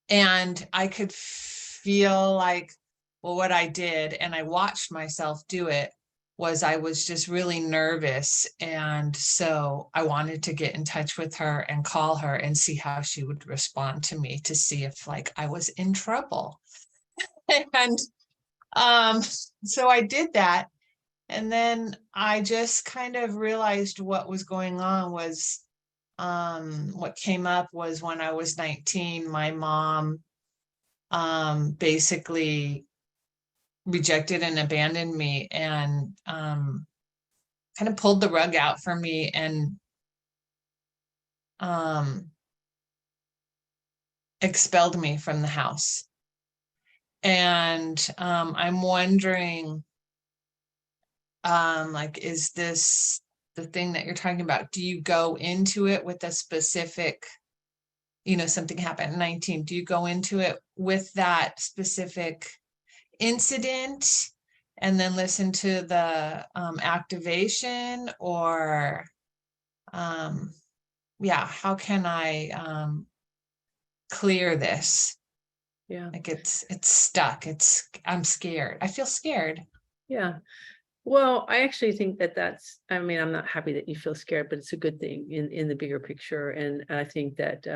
And I could feel like, well, what I did, and I watched myself do it, was I was just really nervous. And so I wanted to get in touch with her and call her and see how she would respond to me, to see if I was in trouble. And so I did that. And then I just kind of realized what was going on was, what came up was when I was 19, my mom basically rejected and abandoned me, and kind of pulled the rug out for me, and expelled me from the house. And I'm wondering, is this the thing that you're talking about? Do you go into it with a specific, something happened at 19? Do you go into it with that specific incident and then listen to the activation, or how can I clear this? It's stuck. I'm scared. I feel scared. Yeah. Well, I actually think that's, I'm not happy that you feel scared, but it's a good thing in the bigger picture. And I think that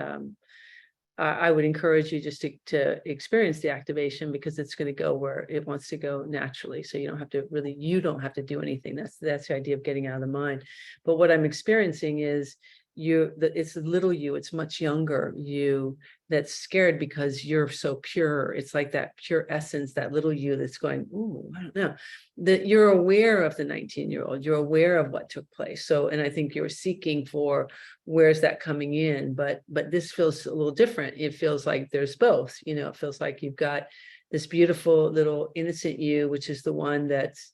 I would encourage you just to experience the activation, because it's going to go where it wants to go naturally. So you don't have to do anything. That's the idea of getting out of the mind. But what I'm experiencing is it's a little you, it's much younger you that's scared because you're so pure. It's like that pure essence, that little you that's going, ooh, I don't know. That you're aware of the 19-year-old, you're aware of what took place. So, and I think you're seeking for where's that coming in, but this feels a little different. It feels like there's both, you know, it feels like you've got this beautiful little innocent you, which is the one that's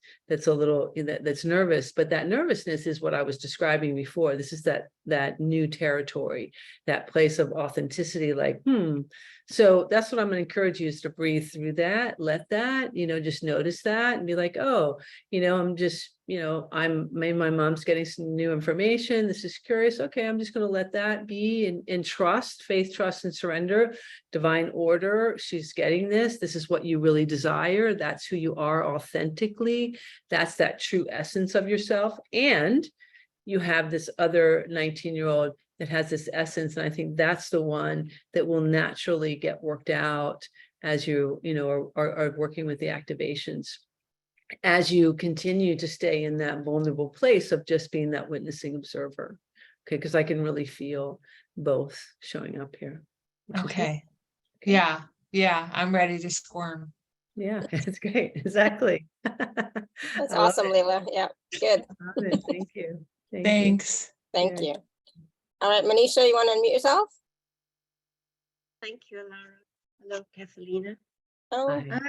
a little, that's nervous, but that nervousness is what I was describing before. This is that new territory, that place of authenticity, like, so that's what I'm going to encourage you, is to breathe through that, let that, you know, just notice that and be like, oh, you know, I'm just, you know, maybe my mom's getting some new information. This is curious. Okay, I'm just going to let that be in trust, faith, trust, and surrender, divine order. She's getting this. This is what you really desire. That's who you are authentically. That's that true essence of yourself. And you have this other 19-year-old that has this essence. And I think that's the one that will naturally get worked out as you know, are working with the activations, as you continue to stay in that vulnerable place of just being that witnessing observer. Okay, because I can really feel both showing up here. Okay. Yeah. Yeah. I'm ready to squirm. Yeah, it's great. Exactly. That's I love awesome, it. Leila. Yeah, good. I love it. Thank you. Thank you. Thanks. Thank Yeah. you. All right, Manisha, you want to unmute yourself? Thank you, Lara. Hello, Cathleena. Oh, Hi.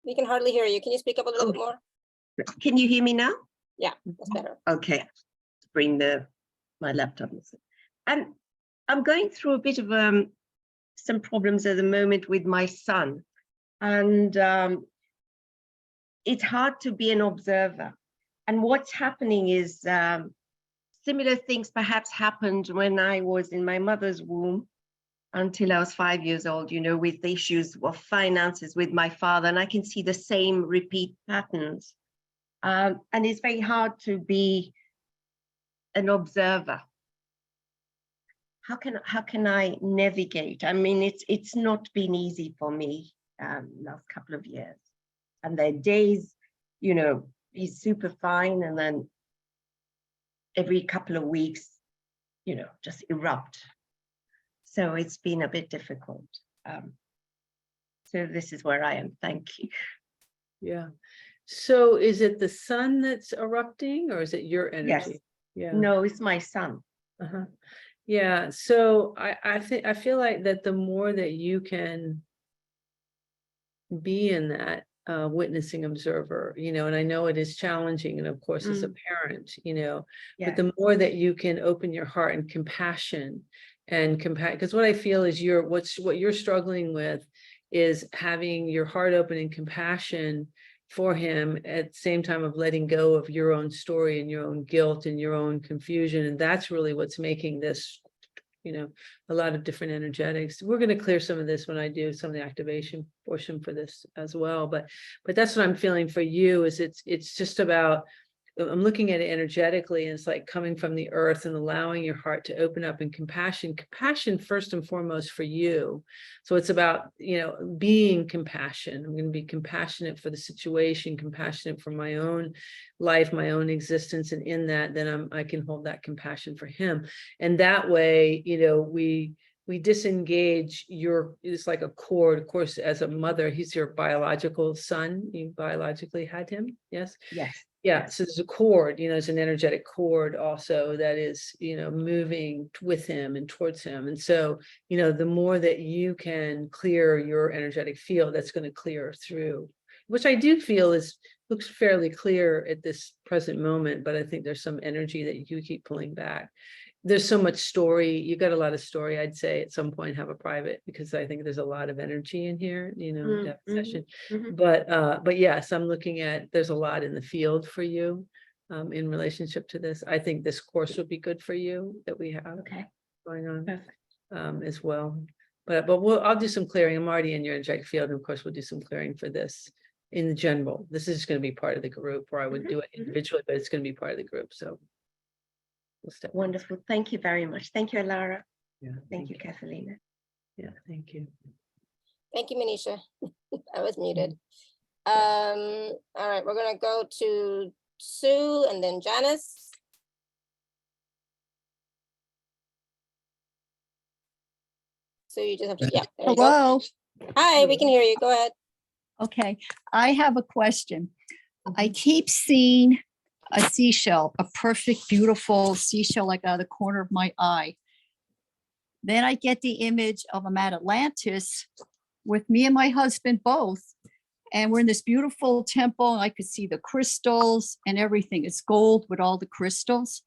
we can hardly hear you. Can you speak up a little bit more? Can you hear me now? Yeah, that's better. Okay, bring my laptop. And I'm going through a bit of some problems at the moment with my son, and it's hard to be an observer. And what's happening is similar things perhaps happened when I was in my mother's womb until I was 5 years old, you know, with the issues of finances with my father, and I can see the same repeat patterns. And it's very hard to be an observer. How can I navigate? I mean, it's not been easy for me last couple of years. And there are days, you know, he's super fine, and then every couple of weeks, you know, just erupt. So it's been a bit difficult. So this is where I am. Thank you. Yeah. So is it the sun that's erupting, or is it your energy? Yes. Yeah. No, it's my son. Uh-huh. Yeah. So I feel like that the more that you can be in that witnessing observer, you know, and I know it is challenging, and of course as a parent, you know, but the more that you can open your heart and compassion and because what I feel is what you're struggling with is having your heart open and compassion for him at the same time of letting go of your own story and your own guilt and your own confusion. And that's really what's making this, you know, a lot of different energetics. We're going to clear some of this when I do some of the activation portion for this as well. But that's what I'm feeling for you, is it's just about, I'm looking at it energetically, and it's like coming from the earth and allowing your heart to open up, and compassion first and foremost for you. So it's about, you know, being compassion. I'm going to be compassionate for the situation, compassionate for my own life, my own existence. And in that, then I can hold that compassion for him. And that way, you know, we disengage it's like a cord. Of course, as a mother, he's your biological son. You biologically had him. Yes. Yes. Yeah, so there's a cord, you know, there's an energetic cord also that is, you know, moving with him and towards him. And so, you know, the more that you can clear your energetic field, that's going to clear through, which I do feel looks fairly clear at this present moment, but I think there's some energy that you keep pulling back. There's so much story. You got a lot of story. I'd say at some point have a private, because I think there's a lot of energy in here, you know, that session. But yes, I'm looking at, there's a lot in the field for you in relationship to this. I think this course would be good for you that we have going on as well. But I'll do some clearing. I'm already in your energetic field, and of course we'll do some clearing for this in general. This is going to be part of the group, or I would do it individually, but it's going to be part of the group. So wonderful. Thank you very much. Thank you, Lara. Yeah. Thank you, Cathleena. Yeah, thank you. Thank you, Manisha. I was muted. All right, we're gonna go to Sue and then Janice. So you just have to, yeah. There you go. Hello. Hi, we can hear you. Go ahead. Okay, I have a question. I keep seeing a seashell, a perfect, beautiful seashell, like out of the corner of my eye. Then I get the image of a Mad Atlantis with me and my husband both. And we're in this beautiful temple. And I could see the crystals and everything. It's gold with all the crystals.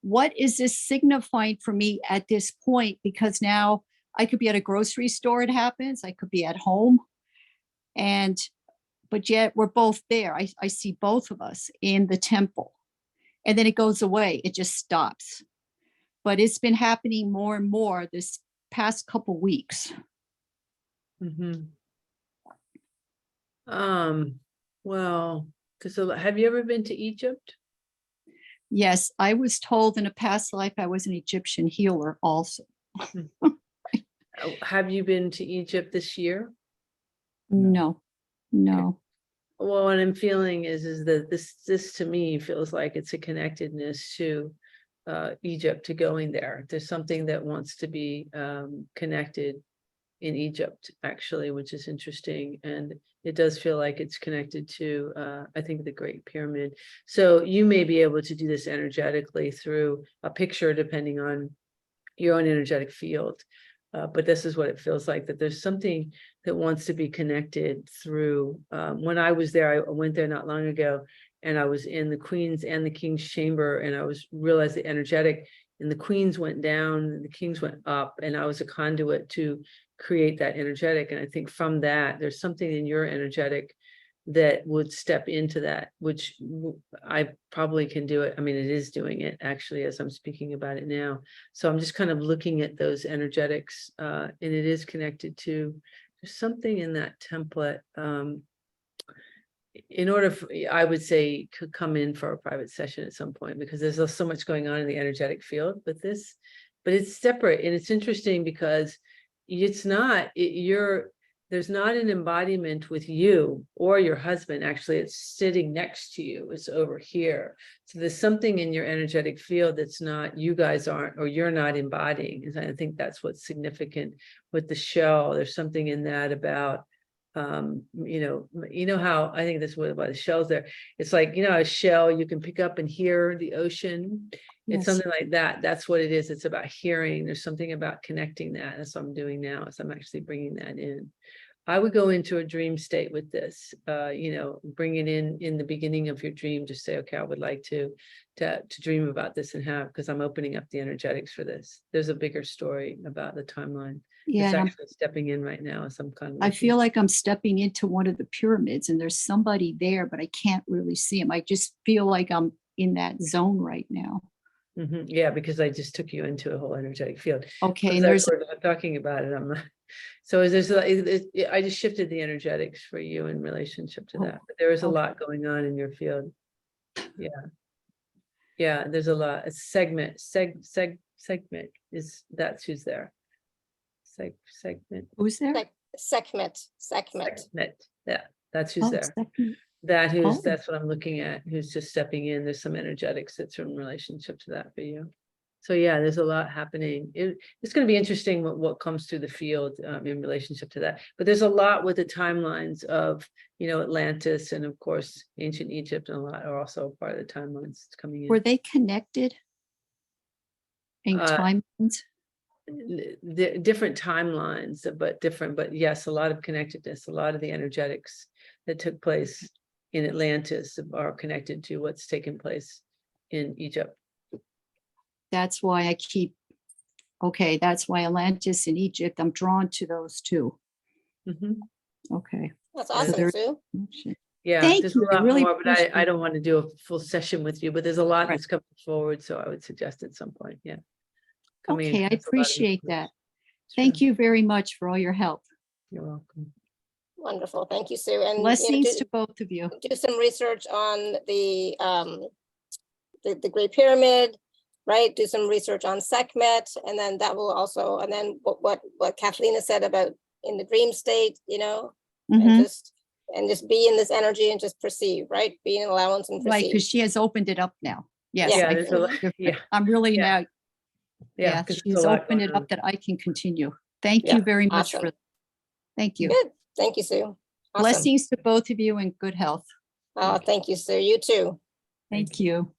What is this signifying for me at this point? Because now I could be at a grocery store, it happens. I could be at home. But yet we're both there. I see both of us in the temple. And then it goes away. It just stops. But it's been happening more and more this past couple weeks. Mm-hmm. Well, because have you ever been to Egypt? Yes, I was told in a past life I was an Egyptian healer also. Have you been to Egypt this year? No. Well, what I'm feeling is that this to me feels like it's a connectedness to Egypt, to going there. There's something that wants to be connected in Egypt, actually, which is interesting. And it does feel like it's connected to, I think, the Great Pyramid. So you may be able to do this energetically through a picture, depending on your own energetic field. But this is what it feels like, that there's something that wants to be connected through. When I was there, I went there not long ago, and I was in the Queen's and the King's chamber, and I realized the energetic, and the Queens went down, and the Kings went up, and I was a conduit to create that energetic. And I think from that, there's something in your energetic that would step into that, which I probably can do it. I mean, it is doing it actually as I'm speaking about it now. So I'm just kind of looking at those energetics, and it is connected to, there's something in that template. In order for, I would say, could come in for a private session at some point, because there's so much going on in the energetic field with this, but it's separate. And it's interesting because it's not, there's not an embodiment with you or your husband. Actually, it's sitting next to you. It's over here. So there's something in your energetic field that's not, you guys aren't, or you're not embodying. And I think that's what's significant with the shell. There's something in that about, you know how, I think that's what about the shells there. It's like, a shell you can pick up and hear the ocean. It's something like that. That's what it is. It's about hearing. There's something about connecting that. That's what I'm doing now. So I'm actually bringing that in. I would go into a dream state with this, bring it in the beginning of your dream. Just say, okay, I would like to dream about this and have, because I'm opening up the energetics for this. There's a bigger story about the timeline. Yeah, it's actually stepping in right now. Some kind of. I feel like I'm stepping into one of the pyramids and there's somebody there, but I can't really see him. I just feel like I'm in that zone right now. Mm-hmm. Yeah, because I just took you into a whole energetic field. Okay, and there's we're not talking about it. I'm not. So I just shifted the energetics for you in relationship to that. But there is a lot going on in your field. Yeah. There's a lot. A segment is, that's who's there. Segment. Who's there? Sekhmet. Yeah, that's who's there. Segment. That's what I'm looking at, who's just stepping in. There's some energetics that's in relationship to that for you. So yeah, there's a lot happening. It's going to be interesting what comes through the field in relationship to that. But there's a lot with the timelines of, Atlantis and of course, ancient Egypt, and a lot are also part of the timelines coming in. Were they connected in timelines? The different timelines, but yes, a lot of connectedness. A lot of the energetics that took place in Atlantis are connected to what's taken place in Egypt. That's why that's why Atlantis and Egypt, I'm drawn to those two. Mm-hmm. Okay. That's awesome, Sue. Yeah, Thank there's you. a lot Really more, but I appreciate don't want to do a full session with you, but there's a lot Right. that's coming forward. So I would suggest at some point, yeah. Okay, I appreciate that. Sure. Thank you very much for all your help. You're welcome. Wonderful. Thank you, Sue. And Blessings to both of you. do some research on the Great Pyramid, right? Do some research on Sekhmet, and then that will also, and then what Cathleena said about in the dream state, Mhm. and just be in this energy and just perceive, right? Be in allowance and Right, perceive. because she has opened it up now. Yes, Yeah, I there's feel a lot. different. Yeah, I'm really Yeah. now, yeah. 'Cause there's she's a lot opened going it on. up that I can continue. Thank Yeah, you very much awesome. for that. Thank you. Good. Thank you, Sue. Awesome. Blessings to both of you and good health. Thank you, Sue. You too. Thank you.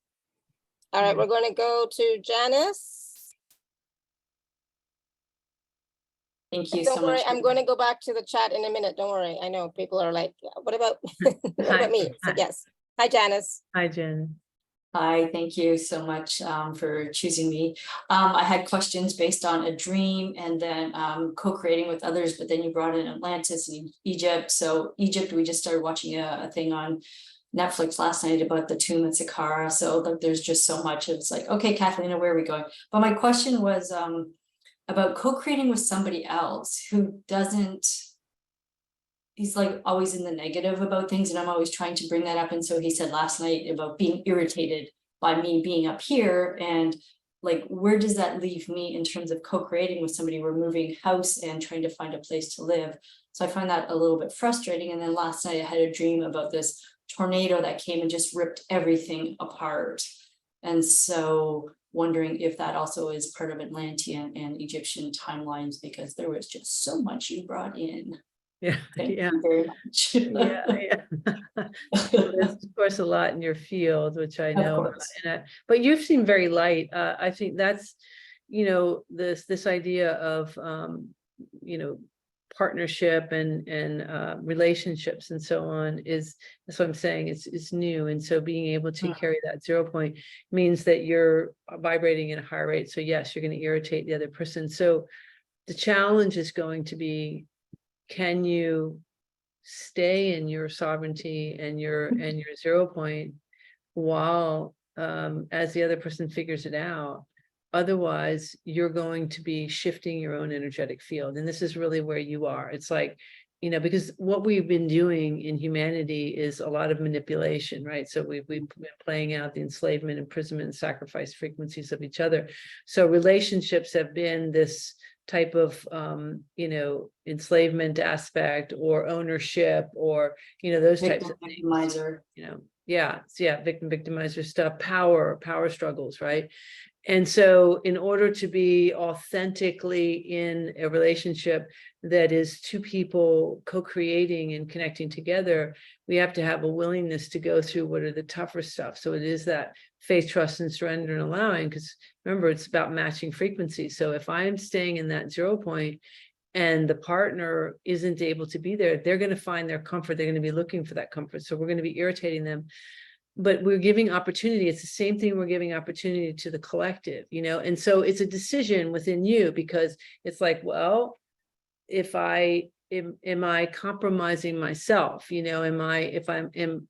All right, we're going to go to Janice. Thank you Don't so worry, much. I'm going to go back to the chat in a minute. Don't worry. I know people are like, what about what Hi. about me? So Hi. yes. Hi, Janice. Hi, Jen. Hi, thank you so much for choosing me. I had questions based on a dream and then co-creating with others, but then you brought in Atlantis and Egypt. So Egypt, we just started watching a thing on Netflix last night about the tomb at Saqqara. So like, there's just so much. It's like, okay, Cathleena, where are we going? But my question was about co-creating with somebody else who doesn't, he's like always in the negative about things, and I'm always trying to bring that up. And so he said last night about being irritated by me being up here, and like, where does that leave me in terms of co-creating with somebody? We're moving house and trying to find a place to live. So I find that a little bit frustrating. And then last night I had a dream about this tornado that came and just ripped everything apart. And so wondering if that also is part of Atlantean and Egyptian timelines, because there was just so much you brought in. Yeah, Thank yeah. you very much. Yeah. There's of course a lot in your field, which I know about, course. but you've seemed very light. I think that's, you know, this idea of you know, partnership and relationships and so on is, that's what I'm saying, it's new. And so being able to carry that 0 point means that you're vibrating at a higher rate. So yes, you're going to irritate the other person. So the challenge is going to be, can you stay in your sovereignty and your 0 point while as the other person figures it out? Otherwise, you're going to be shifting your own energetic field. And this is really where you are. It's like, you know, because what we've been doing in humanity is a lot of manipulation, right? So we've been playing out the enslavement, imprisonment, and sacrifice frequencies of each other. So relationships have been this type of you know, enslavement aspect or ownership, or, you know, those types of things, Victimizer. you know. Yeah, victim victimizer stuff, power struggles, right? And so in order to be authentically in a relationship that is two people co-creating and connecting together, we have to have a willingness to go through what are the tougher stuff. So it is that faith, trust, and surrender and allowing, because remember, it's about matching frequencies. So if I'm staying in that 0 point and the partner isn't able to be there, they're going to find their comfort. They're going to be looking for that comfort. So we're going to be irritating them. But we're giving opportunity. It's the same thing. We're giving opportunity to the collective, you know? And so it's a decision within you, because it's like, well, if I am I compromising myself? You know,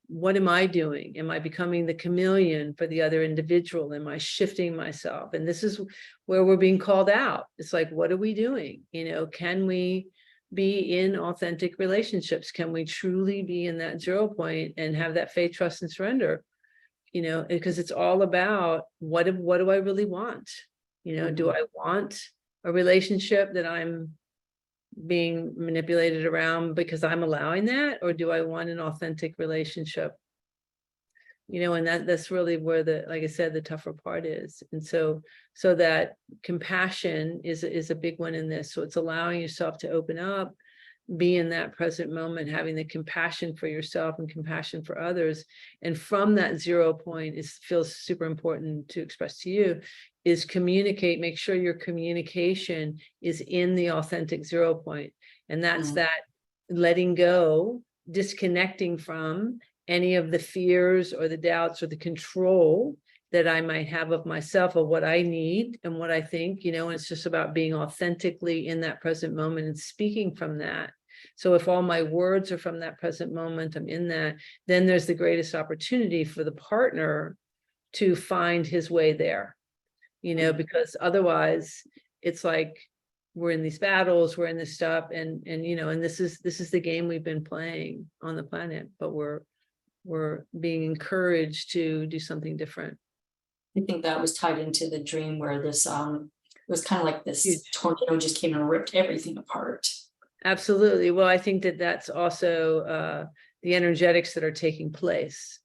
what am I doing? Am I becoming the chameleon for the other individual? Am I shifting myself? And this is where we're being called out. It's like, what are we doing? You know, can we be in authentic relationships? Can we truly be in that 0 point and have that faith, trust, and surrender? You know, because it's all about what do I really want? You know, do I want a relationship that I'm being manipulated around because I'm allowing that, or do I want an authentic relationship? You know, and that's really where the, like I said, the tougher part is. And so that compassion is a big one in this. So it's allowing yourself to open up, be in that present moment, having the compassion for yourself and compassion for others. And from that 0 point, it feels super important to express to you, is communicate, make sure your communication is in the authentic 0 point. And that's that letting go, disconnecting from any of the fears or the doubts or the control that I might have of myself, of what I need and what I think, you know. And it's just about being authentically in that present moment and speaking from that. So if all my words are from that present moment, I'm in that, then there's the greatest opportunity for the partner to find his way there, you know, because otherwise it's like we're in these battles, we're in this stuff, and you know, and this is the game we've been playing on the planet, but we're being encouraged to do something different. I think that was tied into the dream where this it was kind of like this Huge. tornado just came and ripped everything apart. Absolutely. Well, I think that's also the energetics that are taking place.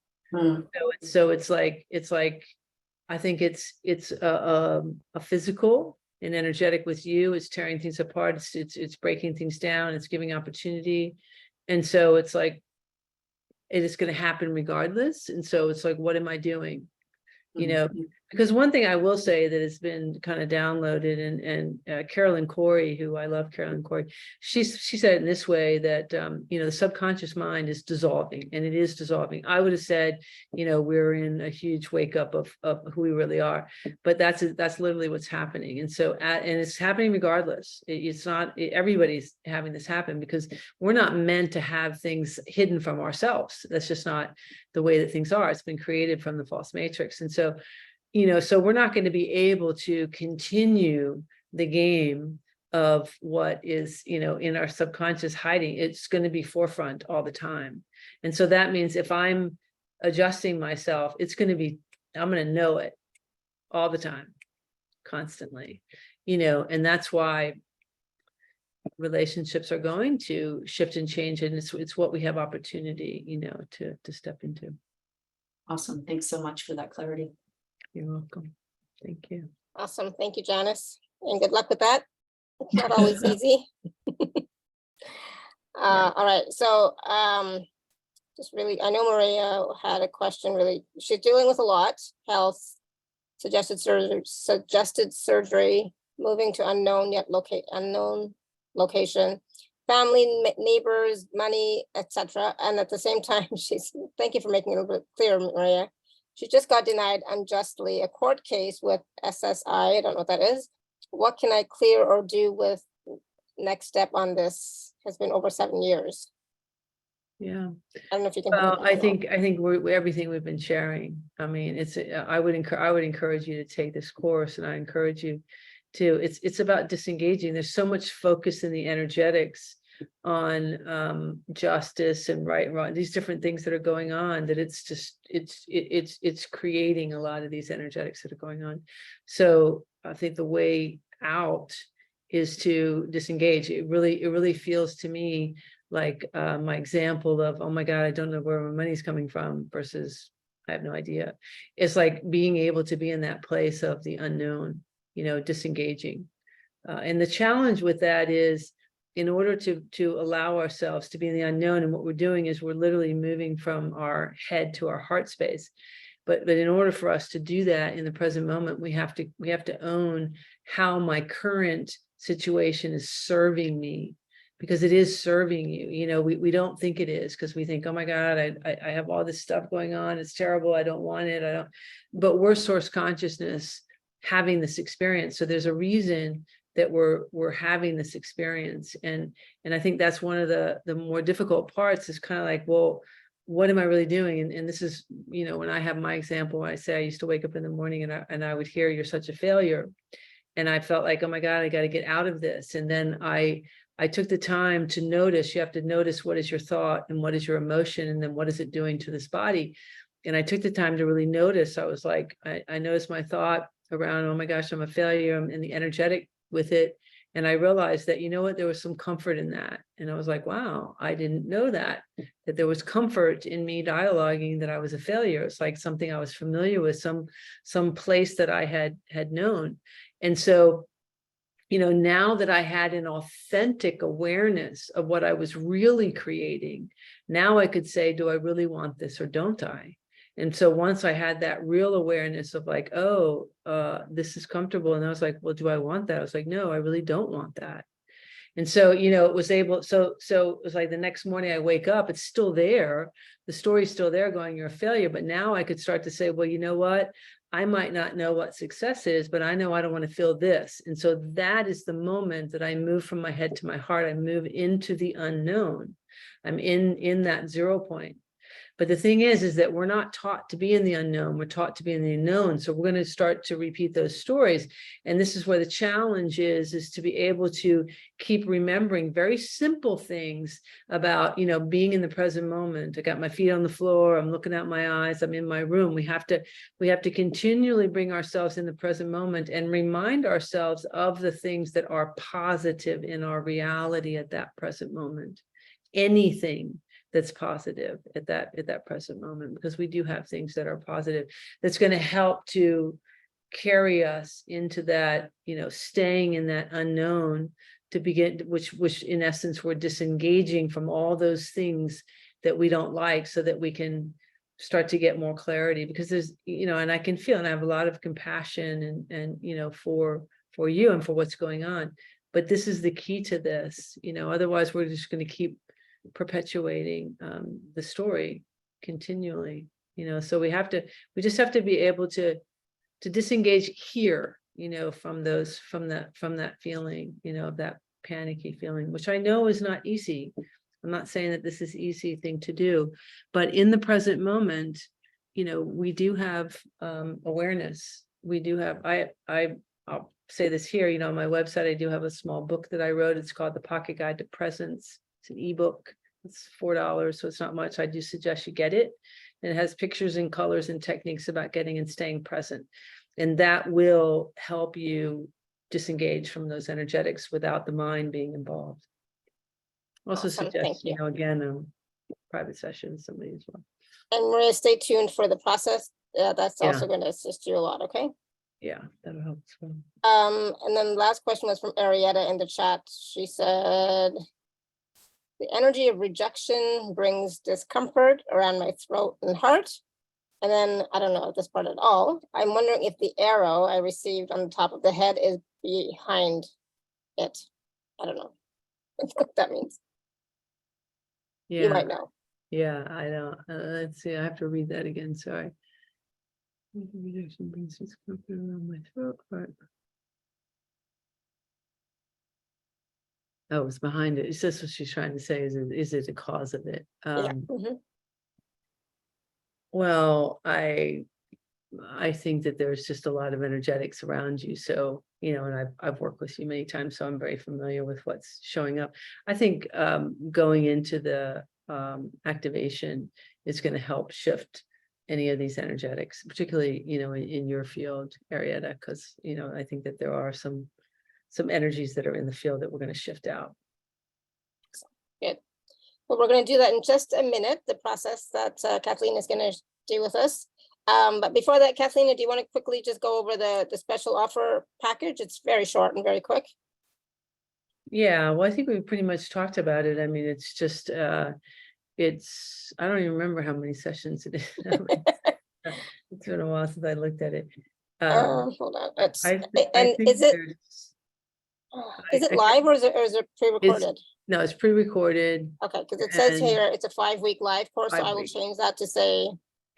So it's like I think it's a physical and energetic with you. It's tearing things apart. It's breaking things down. It's giving opportunity. And so it's like, it is going to happen regardless. And so it's like, what am I doing? You know, because one thing I will say that has been kind of downloaded, and Carolyn Corey, who I love, Carolyn Corey, she said it in this way that, you know, the subconscious mind is dissolving, and it is dissolving. I would have said, you know, we're in a huge wake up of who we really are, but that's literally what's happening. And so, and it's happening regardless. It's not, everybody's having this happen, because we're not meant to have things hidden from ourselves. That's just not the way that things are. It's been created from the false matrix. And so, you know, so we're not going to be able to continue the game of what is, you know, in our subconscious hiding. It's going to be forefront all the time. And so that means if I'm adjusting myself, it's going to be, I'm going to know it all the time, constantly, you know, and that's why relationships are going to shift and change, and it's what we have opportunity, you know, to step into. Awesome. Thanks so much for that clarity. You're welcome. Thank you. Awesome. Thank you, Janice. And good luck with that. It's not always easy. All right. So just really, I know Maria had a question. Really, she's dealing with a lot: health, suggested surgery, moving to unknown location, family, neighbors, money, etc. And at the same time, thank you for making it a little bit clearer, Maria. She just got denied unjustly a court case with SSI. I don't know what that is. What can I clear or do with next step on this? Has been over 7 years. Yeah. I don't know if you can. Well, I think we're everything we've been sharing. I mean, it's I would encourage you to take this course, and I encourage you to. It's about disengaging. There's so much focus in the energetics on justice and right and wrong, these different things that are going on, that it's just it's creating a lot of these energetics that are going on. So I think the way out is to disengage. It really feels to me like my example of, oh my God, I don't know where my money's coming from versus I have no idea. It's like being able to be in that place of the unknown, you know, disengaging. And the challenge with that is, in order to allow ourselves to be in the unknown, and what we're doing is we're literally moving from our head to our heart space. But in order for us to do that in the present moment, we have to own how my current situation is serving me, because it is serving you. You know, we don't think it is, because we think, oh my God, I have all this stuff going on. It's terrible. I don't want it. But we're source consciousness having this experience. So there's a reason that we're having this experience. And I think that's one of the more difficult parts, is kind of like, well, what am I really doing? And this is, you know, when I have my example, when I say I used to wake up in the morning and I would hear, you're such a failure. And I felt like, oh my God, I got to get out of this. And then I took the time to notice. You have to notice, what is your thought and what is your emotion, and then what is it doing to this body? And I took the time to really notice. I was like, I noticed my thought around, oh my gosh, I'm a failure, I'm in the energetic with it. And I realized that, you know what, there was some comfort in that. And I was like, wow, I didn't know that there was comfort in me dialoguing that I was a failure. It's like something I was familiar with, some place that I had known. And so, you know, now that I had an authentic awareness of what I was really creating, now I could say, do I really want this or don't I? And so once I had that real awareness of like, oh, this is comfortable. And I was like, well, do I want that? I was like, no, I really don't want that. And so, you know, it was able, so it was like the next morning I wake up, it's still there. The story's still there going, you're a failure. But now I could start to say, well, you know what? I might not know what success is, but I know I don't want to feel this. And so that is the moment that I move from my head to my heart. I move into the unknown. I'm in that 0 point. But the thing is that we're not taught to be in the unknown. We're taught to be in the unknown. So we're going to start to repeat those stories. And this is where the challenge is to be able to keep remembering very simple things about, you know, being in the present moment. I got my feet on the floor. I'm looking out my eyes. I'm in my room. We have to continually bring ourselves in the present moment and remind ourselves of the things that are positive in our reality at that present moment. Anything that's positive at that present moment, because we do have things that are positive that's going to help to carry us into that, staying in that unknown to begin, which in essence, we're disengaging from all those things that we don't like, so that we can start to get more clarity. Because there's, and I can feel, and I have a lot of compassion and for you and for what's going on. But this is the key to this, otherwise we're just going to keep perpetuating the story continually, so we just have to be able to disengage here, from that feeling, of that panicky feeling, which I know is not easy. I'm not saying that this is an easy thing to do, but in the present moment, we do have awareness. We do have, I'll say this here, on my website, I do have a small book that I wrote. It's called The Pocket Guide to Presence. It's an ebook. It's $4, so it's not much. I do suggest you get it. And it has pictures and colors and techniques about getting and staying present. And that will help you disengage from those energetics without the mind being involved. Also Awesome. suggest, Thank you. Again, private session, somebody as well. And Maria, stay tuned for the process. That's also Yeah. going to assist you a lot, okay? Yeah, that'll help as well. And then the last question was from Arietta in the chat. She said, the energy of rejection brings discomfort around my throat and heart. And then I don't know this part at all. I'm wondering if the arrow I received on the top of the head is behind it. I don't know what that means. Yeah. You might know. Yeah, I don't. Let's see. I have to read that again. Sorry. Rejection brings discomfort around my throat, heart. Oh, it's behind it. Is this what she's trying to say? Is it a cause of it? Yeah. Mhm. Well, I think that there's just a lot of energetics around you. So, and I've worked with you many times, so I'm very familiar with what's showing up. I think going into the activation is going to help shift any of these energetics, particularly, in your field, Arietta, because, I think that there are some energies that are in the field that we're going to shift out. Good. Well, we're going to do that in just a minute, the process that Cathleena is going to do with us. But before that, Cathleena, do you want to quickly just go over the special offer package? It's very short and very quick. Yeah, well, I think we pretty much talked about it. I mean, it's just, I don't even remember how many sessions it is. It's been a while since I looked at it. Hold on. It's, I and think is it I live or is it pre-recorded? No, it's pre-recorded. Okay, because it says and here it's a 5-week live course, so I will 5 week. change that to say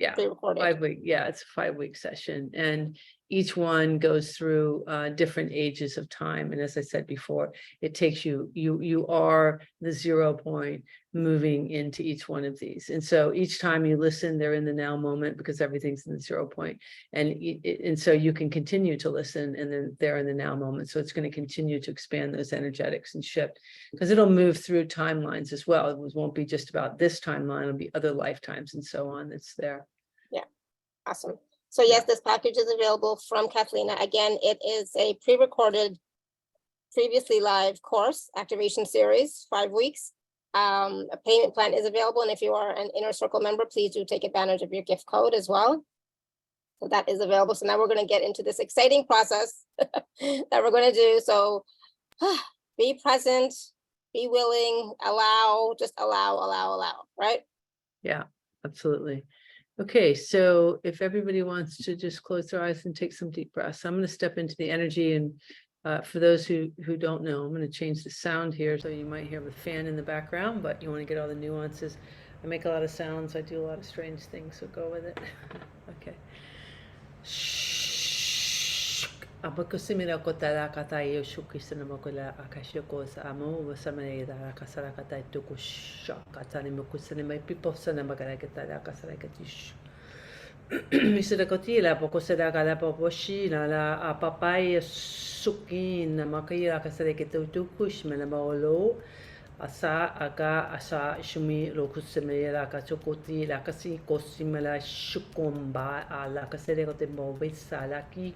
Yeah, pre-recorded. 5 week. Yeah, it's a 5-week session, and each one goes through different ages of time. And as I said before, it takes you are the 0 point moving into each one of these. And so each time you listen, they're in the now moment because everything's in the 0 point. And so you can continue to listen, and then they're in the now moment. So it's going to continue to expand those energetics and shift, because it'll move through timelines as well. It won't be just about this timeline, it'll be other lifetimes and so on that's there. Awesome. So yes, this package is available from Cathleena. Again, it is a pre-recorded, previously live course, activation series, 5 weeks. A payment plan is available. And if you are an Inner Circle member, please do take advantage of your gift code as well. So that is available. So now we're going to get into this exciting process that we're going to do. So be present, be willing, just allow, right? Yeah, absolutely. Okay, so if everybody wants to just close their eyes and take some deep breaths, I'm going to step into the energy. And for those who don't know, I'm going to change the sound here. So you might hear the fan in the background, but you want to get all the nuances. I make a lot of sounds. I do a lot of strange things, so go with it. Okay. Abakusimira kotara katai shukisana makula akashiko samu wasamane da kasara katai tukush katani mukusane mai people sana magara katara kasara katish. Misera kotila pokosera kala poposhi la apapai sukin makira kasara ketukush mena maolo asa aga asa shumi lokusame la kachokoti la kasi kosimela shukomba ala kasere kotembo besalaki.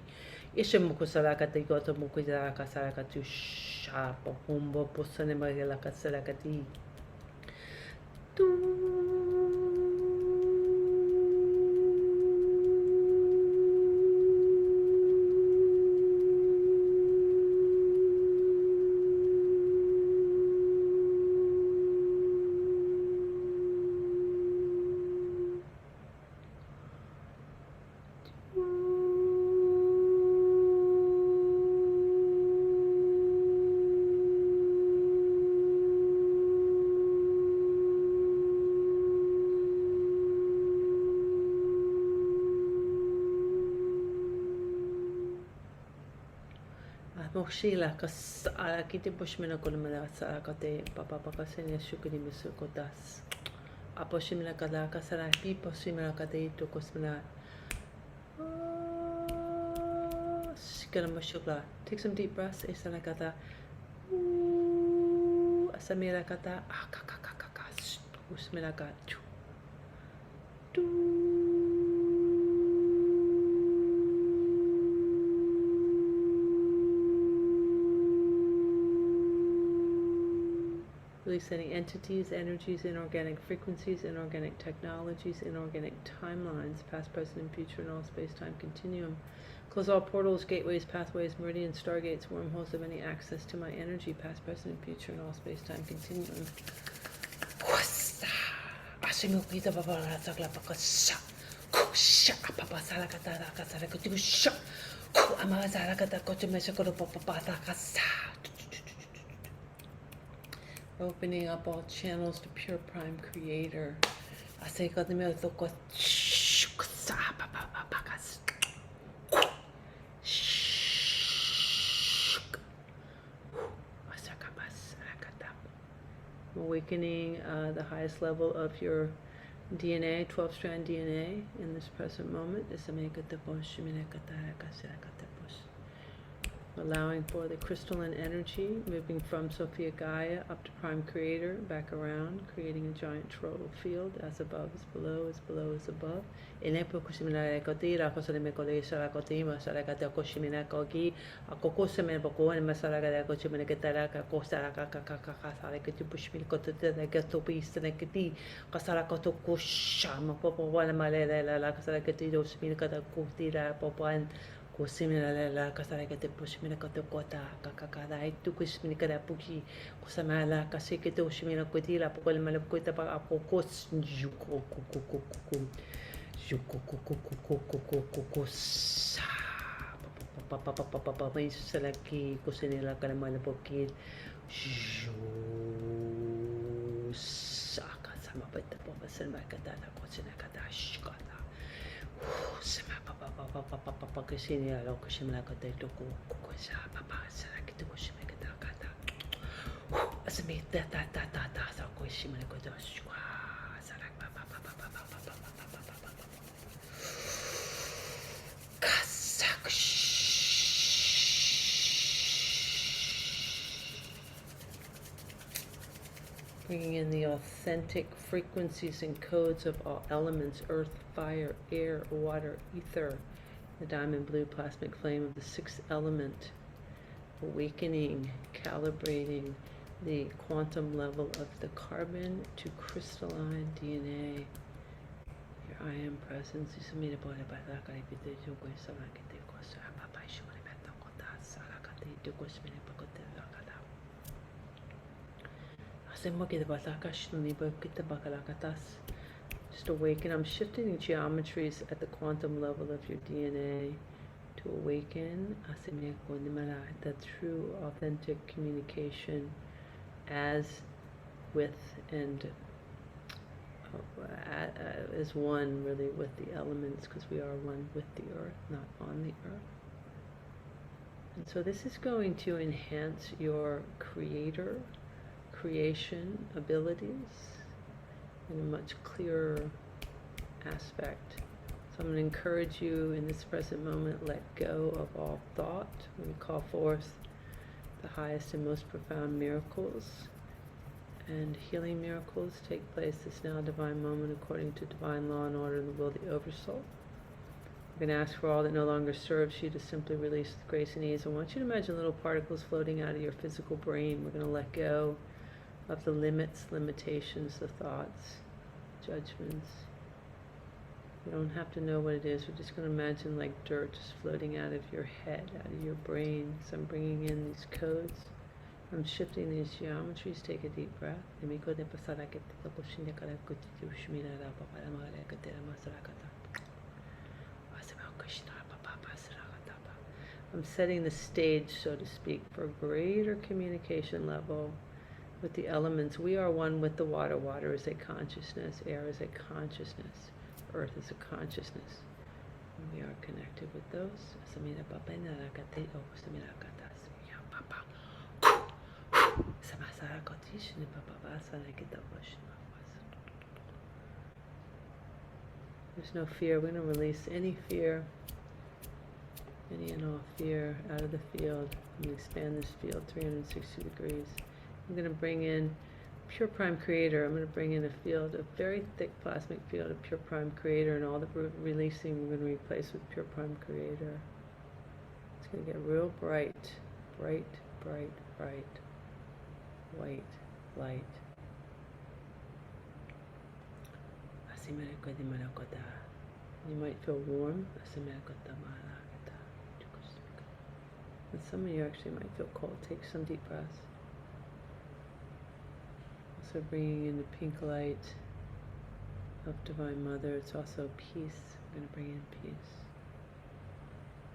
Ishe mukusala kati goto mukida kasara katu shapo humbo posane magela kasara kati. Tu. Moshila kas alakiti bushmina kolumala sarakate papa pakasenia shukuni misukotas. Aposhimina kadaka sarapi poshimina kate to kosmina. Shikalamushukla. Take some deep breaths. Esanakata. Asamira kata. Akakakakaka. Usmina katu. Release any entities, energies, inorganic frequencies, inorganic technologies, inorganic timelines, past, present, and future, and all space-time continuum. Close all portals, gateways, pathways, meridians, stargates, wormholes of any access to my energy, past, present, and future, and all space-time continuum. Opening up all channels to pure prime creator. Awakening the highest level of your DNA, 12-strand DNA in this present moment. Allowing for the crystalline energy moving from Sophia Gaia up to Prime Creator, back around, creating a giant toroidal field, as above is below, as below is above. Kusimina la kasara kete pushmina koto kota kakakada itu kusimina kada puki kusamala kasike to shimina kotila pokol mala kota pa apokos juko sa papa salaki kusinila kana mala pokil saka sama pata papa sama kada kusina kada shikala sama papa kesini ya lo kushimla kata itu kukusa papa saraki tu kushimla kata kata asmi ta sa kushimla kata shwa sarak papa kasak. Bringing in the authentic frequencies and codes of all elements, earth, fire, air, water, ether, the diamond blue plasmic flame of the sixth element, awakening, calibrating the quantum level of the carbon to crystalline DNA. Your I am presence. Just awaken. I'm shifting the geometries at the quantum level of your DNA to awaken that true authentic communication as with and as one really with the elements, because we are one with the earth, not on the earth. And so this is going to enhance your creation abilities in a much clearer aspect. So I'm going to encourage you in this present moment, let go of all thought. We call forth the highest and most profound miracles, and healing miracles take place this now divine moment according to divine law and order and the will of the Oversoul. We're going to ask for all that no longer serves you to simply release with grace and ease. I want you to imagine little particles floating out of your physical brain. We're going to let go of the limitations, the thoughts, judgments. You don't have to know what it is. We're just going to imagine like dirt just floating out of your head, out of your brain. So I'm bringing in these codes. I'm shifting these geometries. Take a deep breath. I'm setting the stage, so to speak, for greater communication level with the elements. We are one with the water. Water is a consciousness. Air is a consciousness. Earth is a consciousness. And we are connected with those. There's no fear. We're going to release any fear, any and all fear out of the field, and expand this field 360 degrees. I'm going to bring in pure prime creator. I'm going to bring in a field, a very thick plasmic field of pure prime creator, and all the releasing we're going to replace with pure prime creator. It's going to get real bright, bright, bright, bright, white, light. You might feel warm. And some of you actually might feel cold. Take some deep breaths. Also bringing in the pink light of Divine Mother. It's also peace. We're going to bring in peace.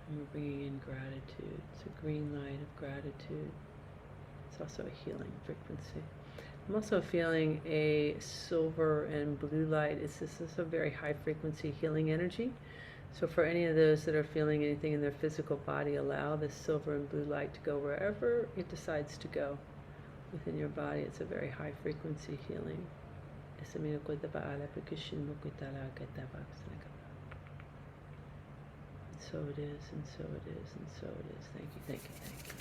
And we're bringing in gratitude. It's a green light of gratitude. It's also a healing frequency. I'm also feeling a silver and blue light. This is a very high frequency healing energy. So for any of those that are feeling anything in their physical body, allow this silver and blue light to go wherever it decides to go within your body. It's a very high frequency healing. And so it is, and so it is, and so it is. Thank you, thank you, thank you.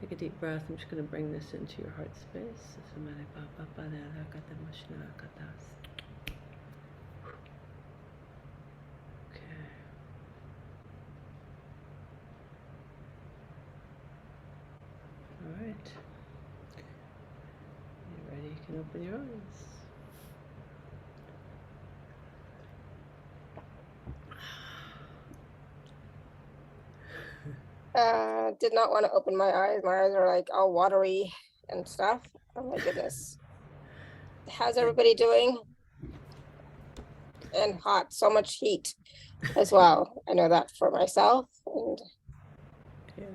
Take a deep breath. I'm just going to bring this into your heart space. Okay. All right. You ready? You can open your eyes. Did not want to open my eyes. My eyes are like all watery and stuff. Oh my goodness. How's everybody doing? And hot, so much heat as well. I know that for myself. And Yeah,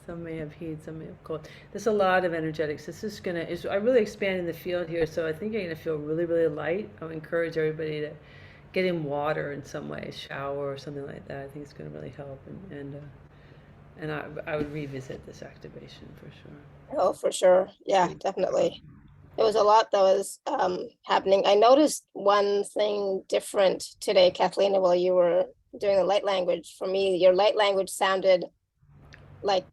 some may have heat, some may have cold. There's a lot of energetics. This is I really expanded the field here, so I think you're gonna feel really, really light. I would encourage everybody to get in water in some way, shower or something like that. I think it's gonna really help, and I would revisit this activation for sure. oh, for sure. Yeah, definitely. There was a lot that was happening. I noticed one thing different today, Cathleena, while you were doing the light language. For me, your light language sounded like,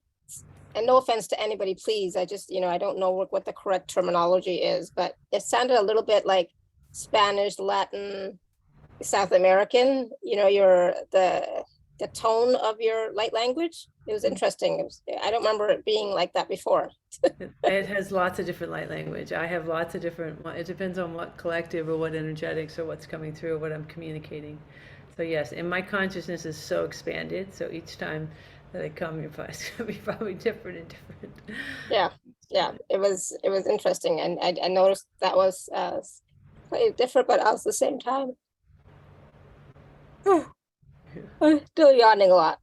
and no offense to anybody, please, I just, I don't know what the correct terminology is, but it sounded a little bit like Spanish, Latin, South American, the tone of your light language. It was interesting. I don't remember it being like that before. It has lots of different light language. I have lots of different, it depends on what collective or what energetics or what's coming through or what I'm communicating. So yes, and my consciousness is so expanded. So each time that I come, it's going to be probably different and different. Yeah. It was interesting. And I noticed that was slightly different, but also the same time. I'm still yawning a lot.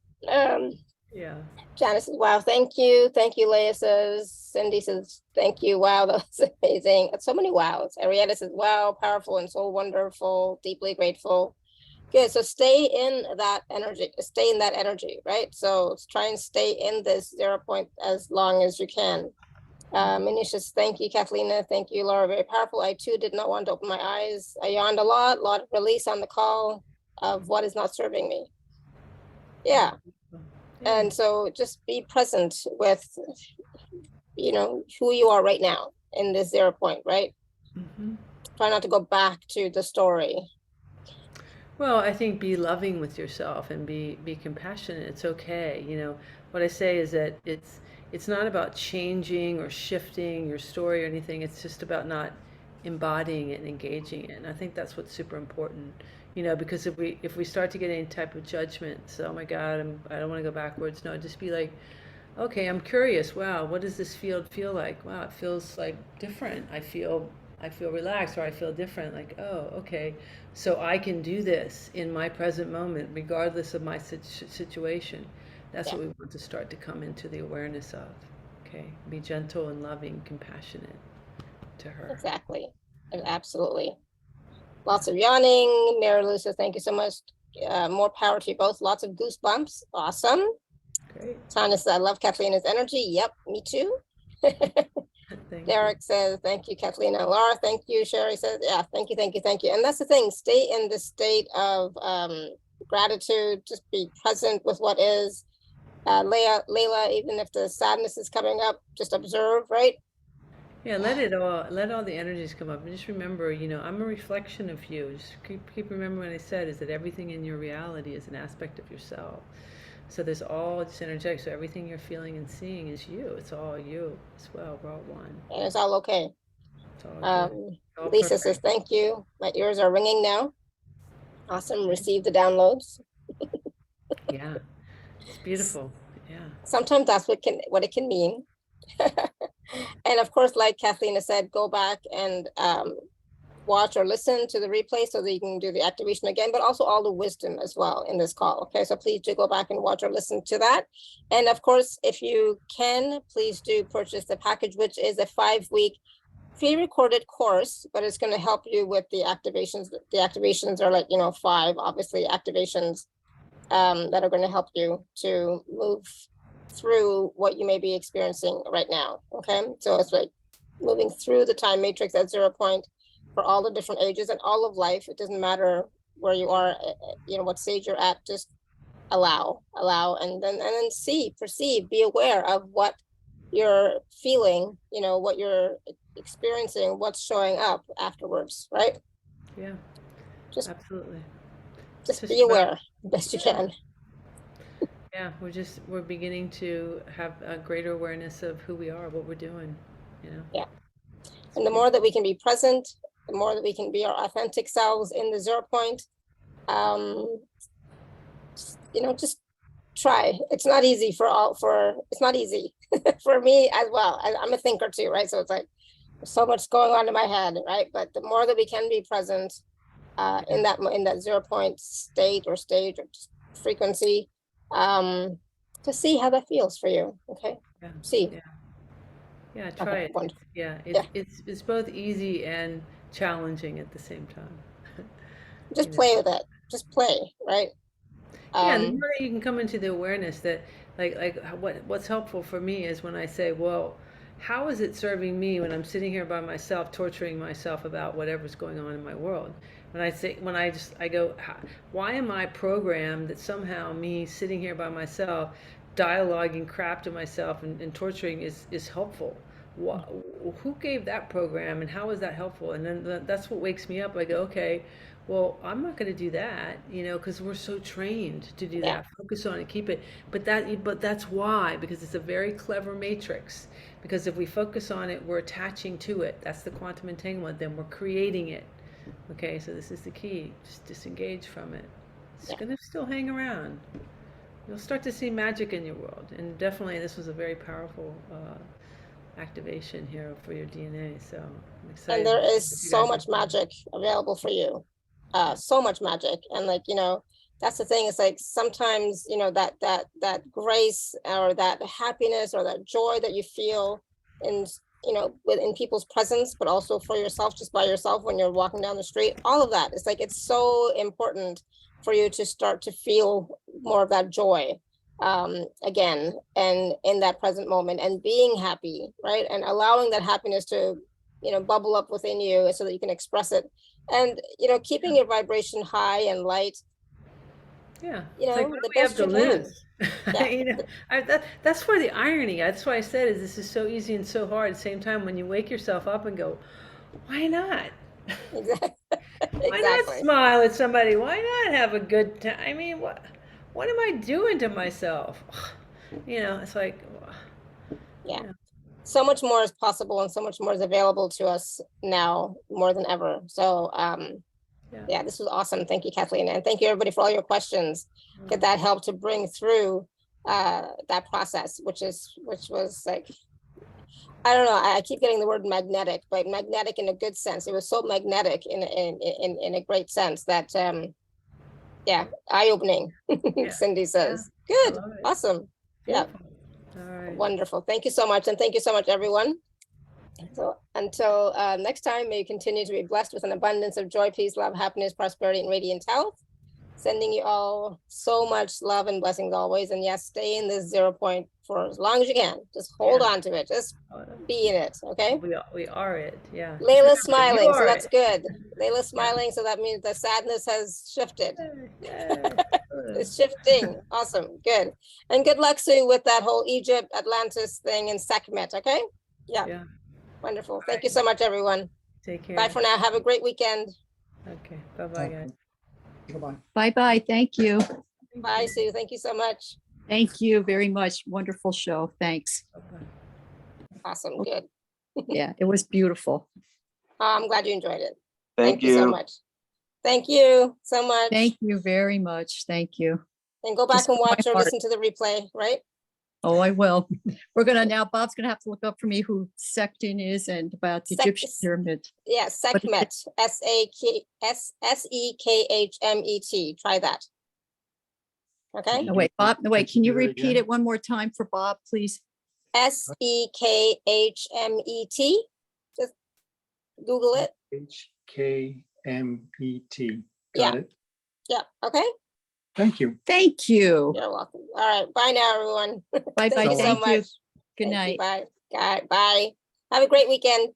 Yeah. Janice says, wow, thank you. Thank you, Leah says. Cindy says, thank you. Wow, that was amazing. So many wows. Arietta says, wow, powerful and so wonderful, deeply grateful. Good, so stay in that energy, right? So try and stay in this 0 point as long as you can. Manish says, thank you, Cathleena. Thank you, Laura, very powerful. I too did not want to open my eyes. I yawned a lot of release on the call of what is not serving me. Yeah. And so just be present with, who you are right now in this 0 point, right? Mm-hmm. Try not to go back to the story. Well, I think be loving with yourself and be compassionate. It's okay. What I say is that it's not about changing or shifting your story or anything. It's just about not embodying it and engaging it. And I think that's what's super important. Because if we start to get any type of judgment, so, oh my God, I don't want to go backwards. No, just be like, okay, I'm curious. Wow, what does this field feel like? Wow, it feels like different. I feel relaxed, or I feel different. Like, oh, okay, so I can do this in my present moment, regardless of my situation. That's what we want to start to come into the awareness of. Okay, be gentle and loving, compassionate to her. Exactly. Absolutely. Lots of yawning. Mary Lou says, thank you so much. More power to you both. Lots of goosebumps. Awesome. Great. Tanya says, I love Cathleena's energy. Yep, me too. Derek says, thank you, Cathleena. Laura, thank you. Sherry says, yeah, thank you, thank you, thank you. And that's the thing, stay in the state of gratitude, just be present with what is. Layla, even if the sadness is coming up, just observe, right? Yeah, let all the energies come up, and just remember, I'm a reflection of you. Just keep remembering what I said, is that everything in your reality is an aspect of yourself. So there's all just energetic. So everything you're feeling and seeing is you. It's all you as well. We're all one. And it's all okay. It's all good. All Lisa perfect. says, thank you. My ears are ringing now. Awesome. Receive the downloads. Yeah, it's beautiful. Yeah. Sometimes that's what it can mean. And of course, like Cathleena said, go back and watch or listen to the replay so that you can do the activation again, but also all the wisdom as well in this call. Okay, so please do go back and watch or listen to that. And of course, if you can, please do purchase the package, which is a 5-week pre-recorded course, but it's going to help you with the activations. The activations are like, 5 obviously activations that are going to help you to move through what you may be experiencing right now. Okay, so it's like moving through the time matrix at 0 point for all the different ages and all of life. It doesn't matter where you are, what stage you're at. Just allow, and then see, perceive, be aware of what you're feeling, what you're experiencing, what's showing up afterwards, right? Yeah, Just absolutely. Just be aware best you can. Yeah, we're beginning to have a greater awareness of who we are, what we're doing, Yeah. And the more that we can be present, the more that we can be our authentic selves in the 0 point, just try. It's not easy it's not easy for me as well. I'm a thinker too, right? So it's like there's so much going on in my head, right? But the more that we can be present in that 0 point state or stage or frequency, to see how that feels for you. Okay. Yeah. See. Yeah, try Okay, it. wonderful. It's both easy and challenging at the same time. Just play with it. Just play, right? Yeah, the more that you can come into the awareness that what's helpful for me is when I say, well, how is it serving me when I'm sitting here by myself, torturing myself about whatever's going on in my world? I go, why am I programmed that somehow me sitting here by myself, dialoguing crap to myself and torturing is helpful? Who gave that program and how is that helpful? And then that's what wakes me up. I go, okay, well, I'm not going to do that, because we're so trained to do that. Focus on it, keep it. But that's why, because it's a very clever matrix. Because if we focus on it, we're attaching to it. That's the quantum entanglement. Then we're creating it. Okay, so this is the key. Just disengage from it. It's going to still hang around. You'll start to see magic in your world. And definitely this was a very powerful activation here for your DNA. So I'm excited. And there is so much magic available for you. So much magic. And that's the thing. It's like sometimes, that grace or that happiness or that joy that you feel in within people's presence, but also for yourself, just by yourself when you're walking down the street, all of that. It's like, it's so important for you to start to feel more of that joy again, and in that present moment, and being happy, right? And allowing that happiness to, bubble up within you so that you can express it. And, keeping your vibration high and light. Yeah, the best you can. That's where the irony. That's why I said is this is so easy and so hard at the same time. When you wake yourself up and go, why not? Exactly. Why not smile at somebody? Why not have a good time? I mean, what am I doing to myself? It's like, so much more is possible and so much more is available to us now more than ever. So this was awesome. Thank you, Cathleena, and thank you everybody for all your questions. That helped to bring through that process, which was like, I don't know, I keep getting the word magnetic, but magnetic in a good sense. It was so magnetic in a great sense that, yeah, eye-opening, Cindy says. Good, love it. awesome. Yeah, All right. wonderful. Thank you so much. And thank you so much, everyone. So until next time, may you continue to be blessed with an abundance of joy, peace, love, happiness, prosperity, and radiant health. Sending you all so much love and blessings always. And yes, stay in this 0 point for as long as you can. Just hold on to it. Just be in it. Okay. We are it. Yeah. Layla's smiling, You so are that's it. good. Layla's smiling, so that means the sadness has shifted. It's shifting. Awesome. Good. And good luck, Sue, with that whole Egypt, Atlantis thing and Sekhmet. Okay. Yeah. Wonderful. Thank you so much, everyone. Take care. Bye for now. Have a great weekend. Okay. Bye-bye, guys. Goodbye. Bye-bye. Thank you. Bye, Sue. Thank you so much. Thank you very much. Wonderful show. Thanks. Bye-bye. Awesome. Good. Yeah, it was beautiful. I'm glad you enjoyed it. Thank you so you. much. Thank you so much. Thank you very much. Thank you. And go back Just and from my watch or heart. listen to the replay, right? Oh, I will. We're gonna now, Bob's gonna have to look up for me who Sectin is and about the Egyptian pyramid. Yeah, Sekhmet. Sekhmet. Try that. Okay. No, wait, Bob, no, wait, can you Do it repeat again. it one more time for Bob, please? Sekhmet. Just Google it. HKMET. Yeah. Got it. Yeah. Okay. Thank you. Thank you. You're welcome. All right. Bye now, everyone. Bye-bye. Thank you so Thank you. much. Good Thank you. night. Bye. Bye. Have a great weekend.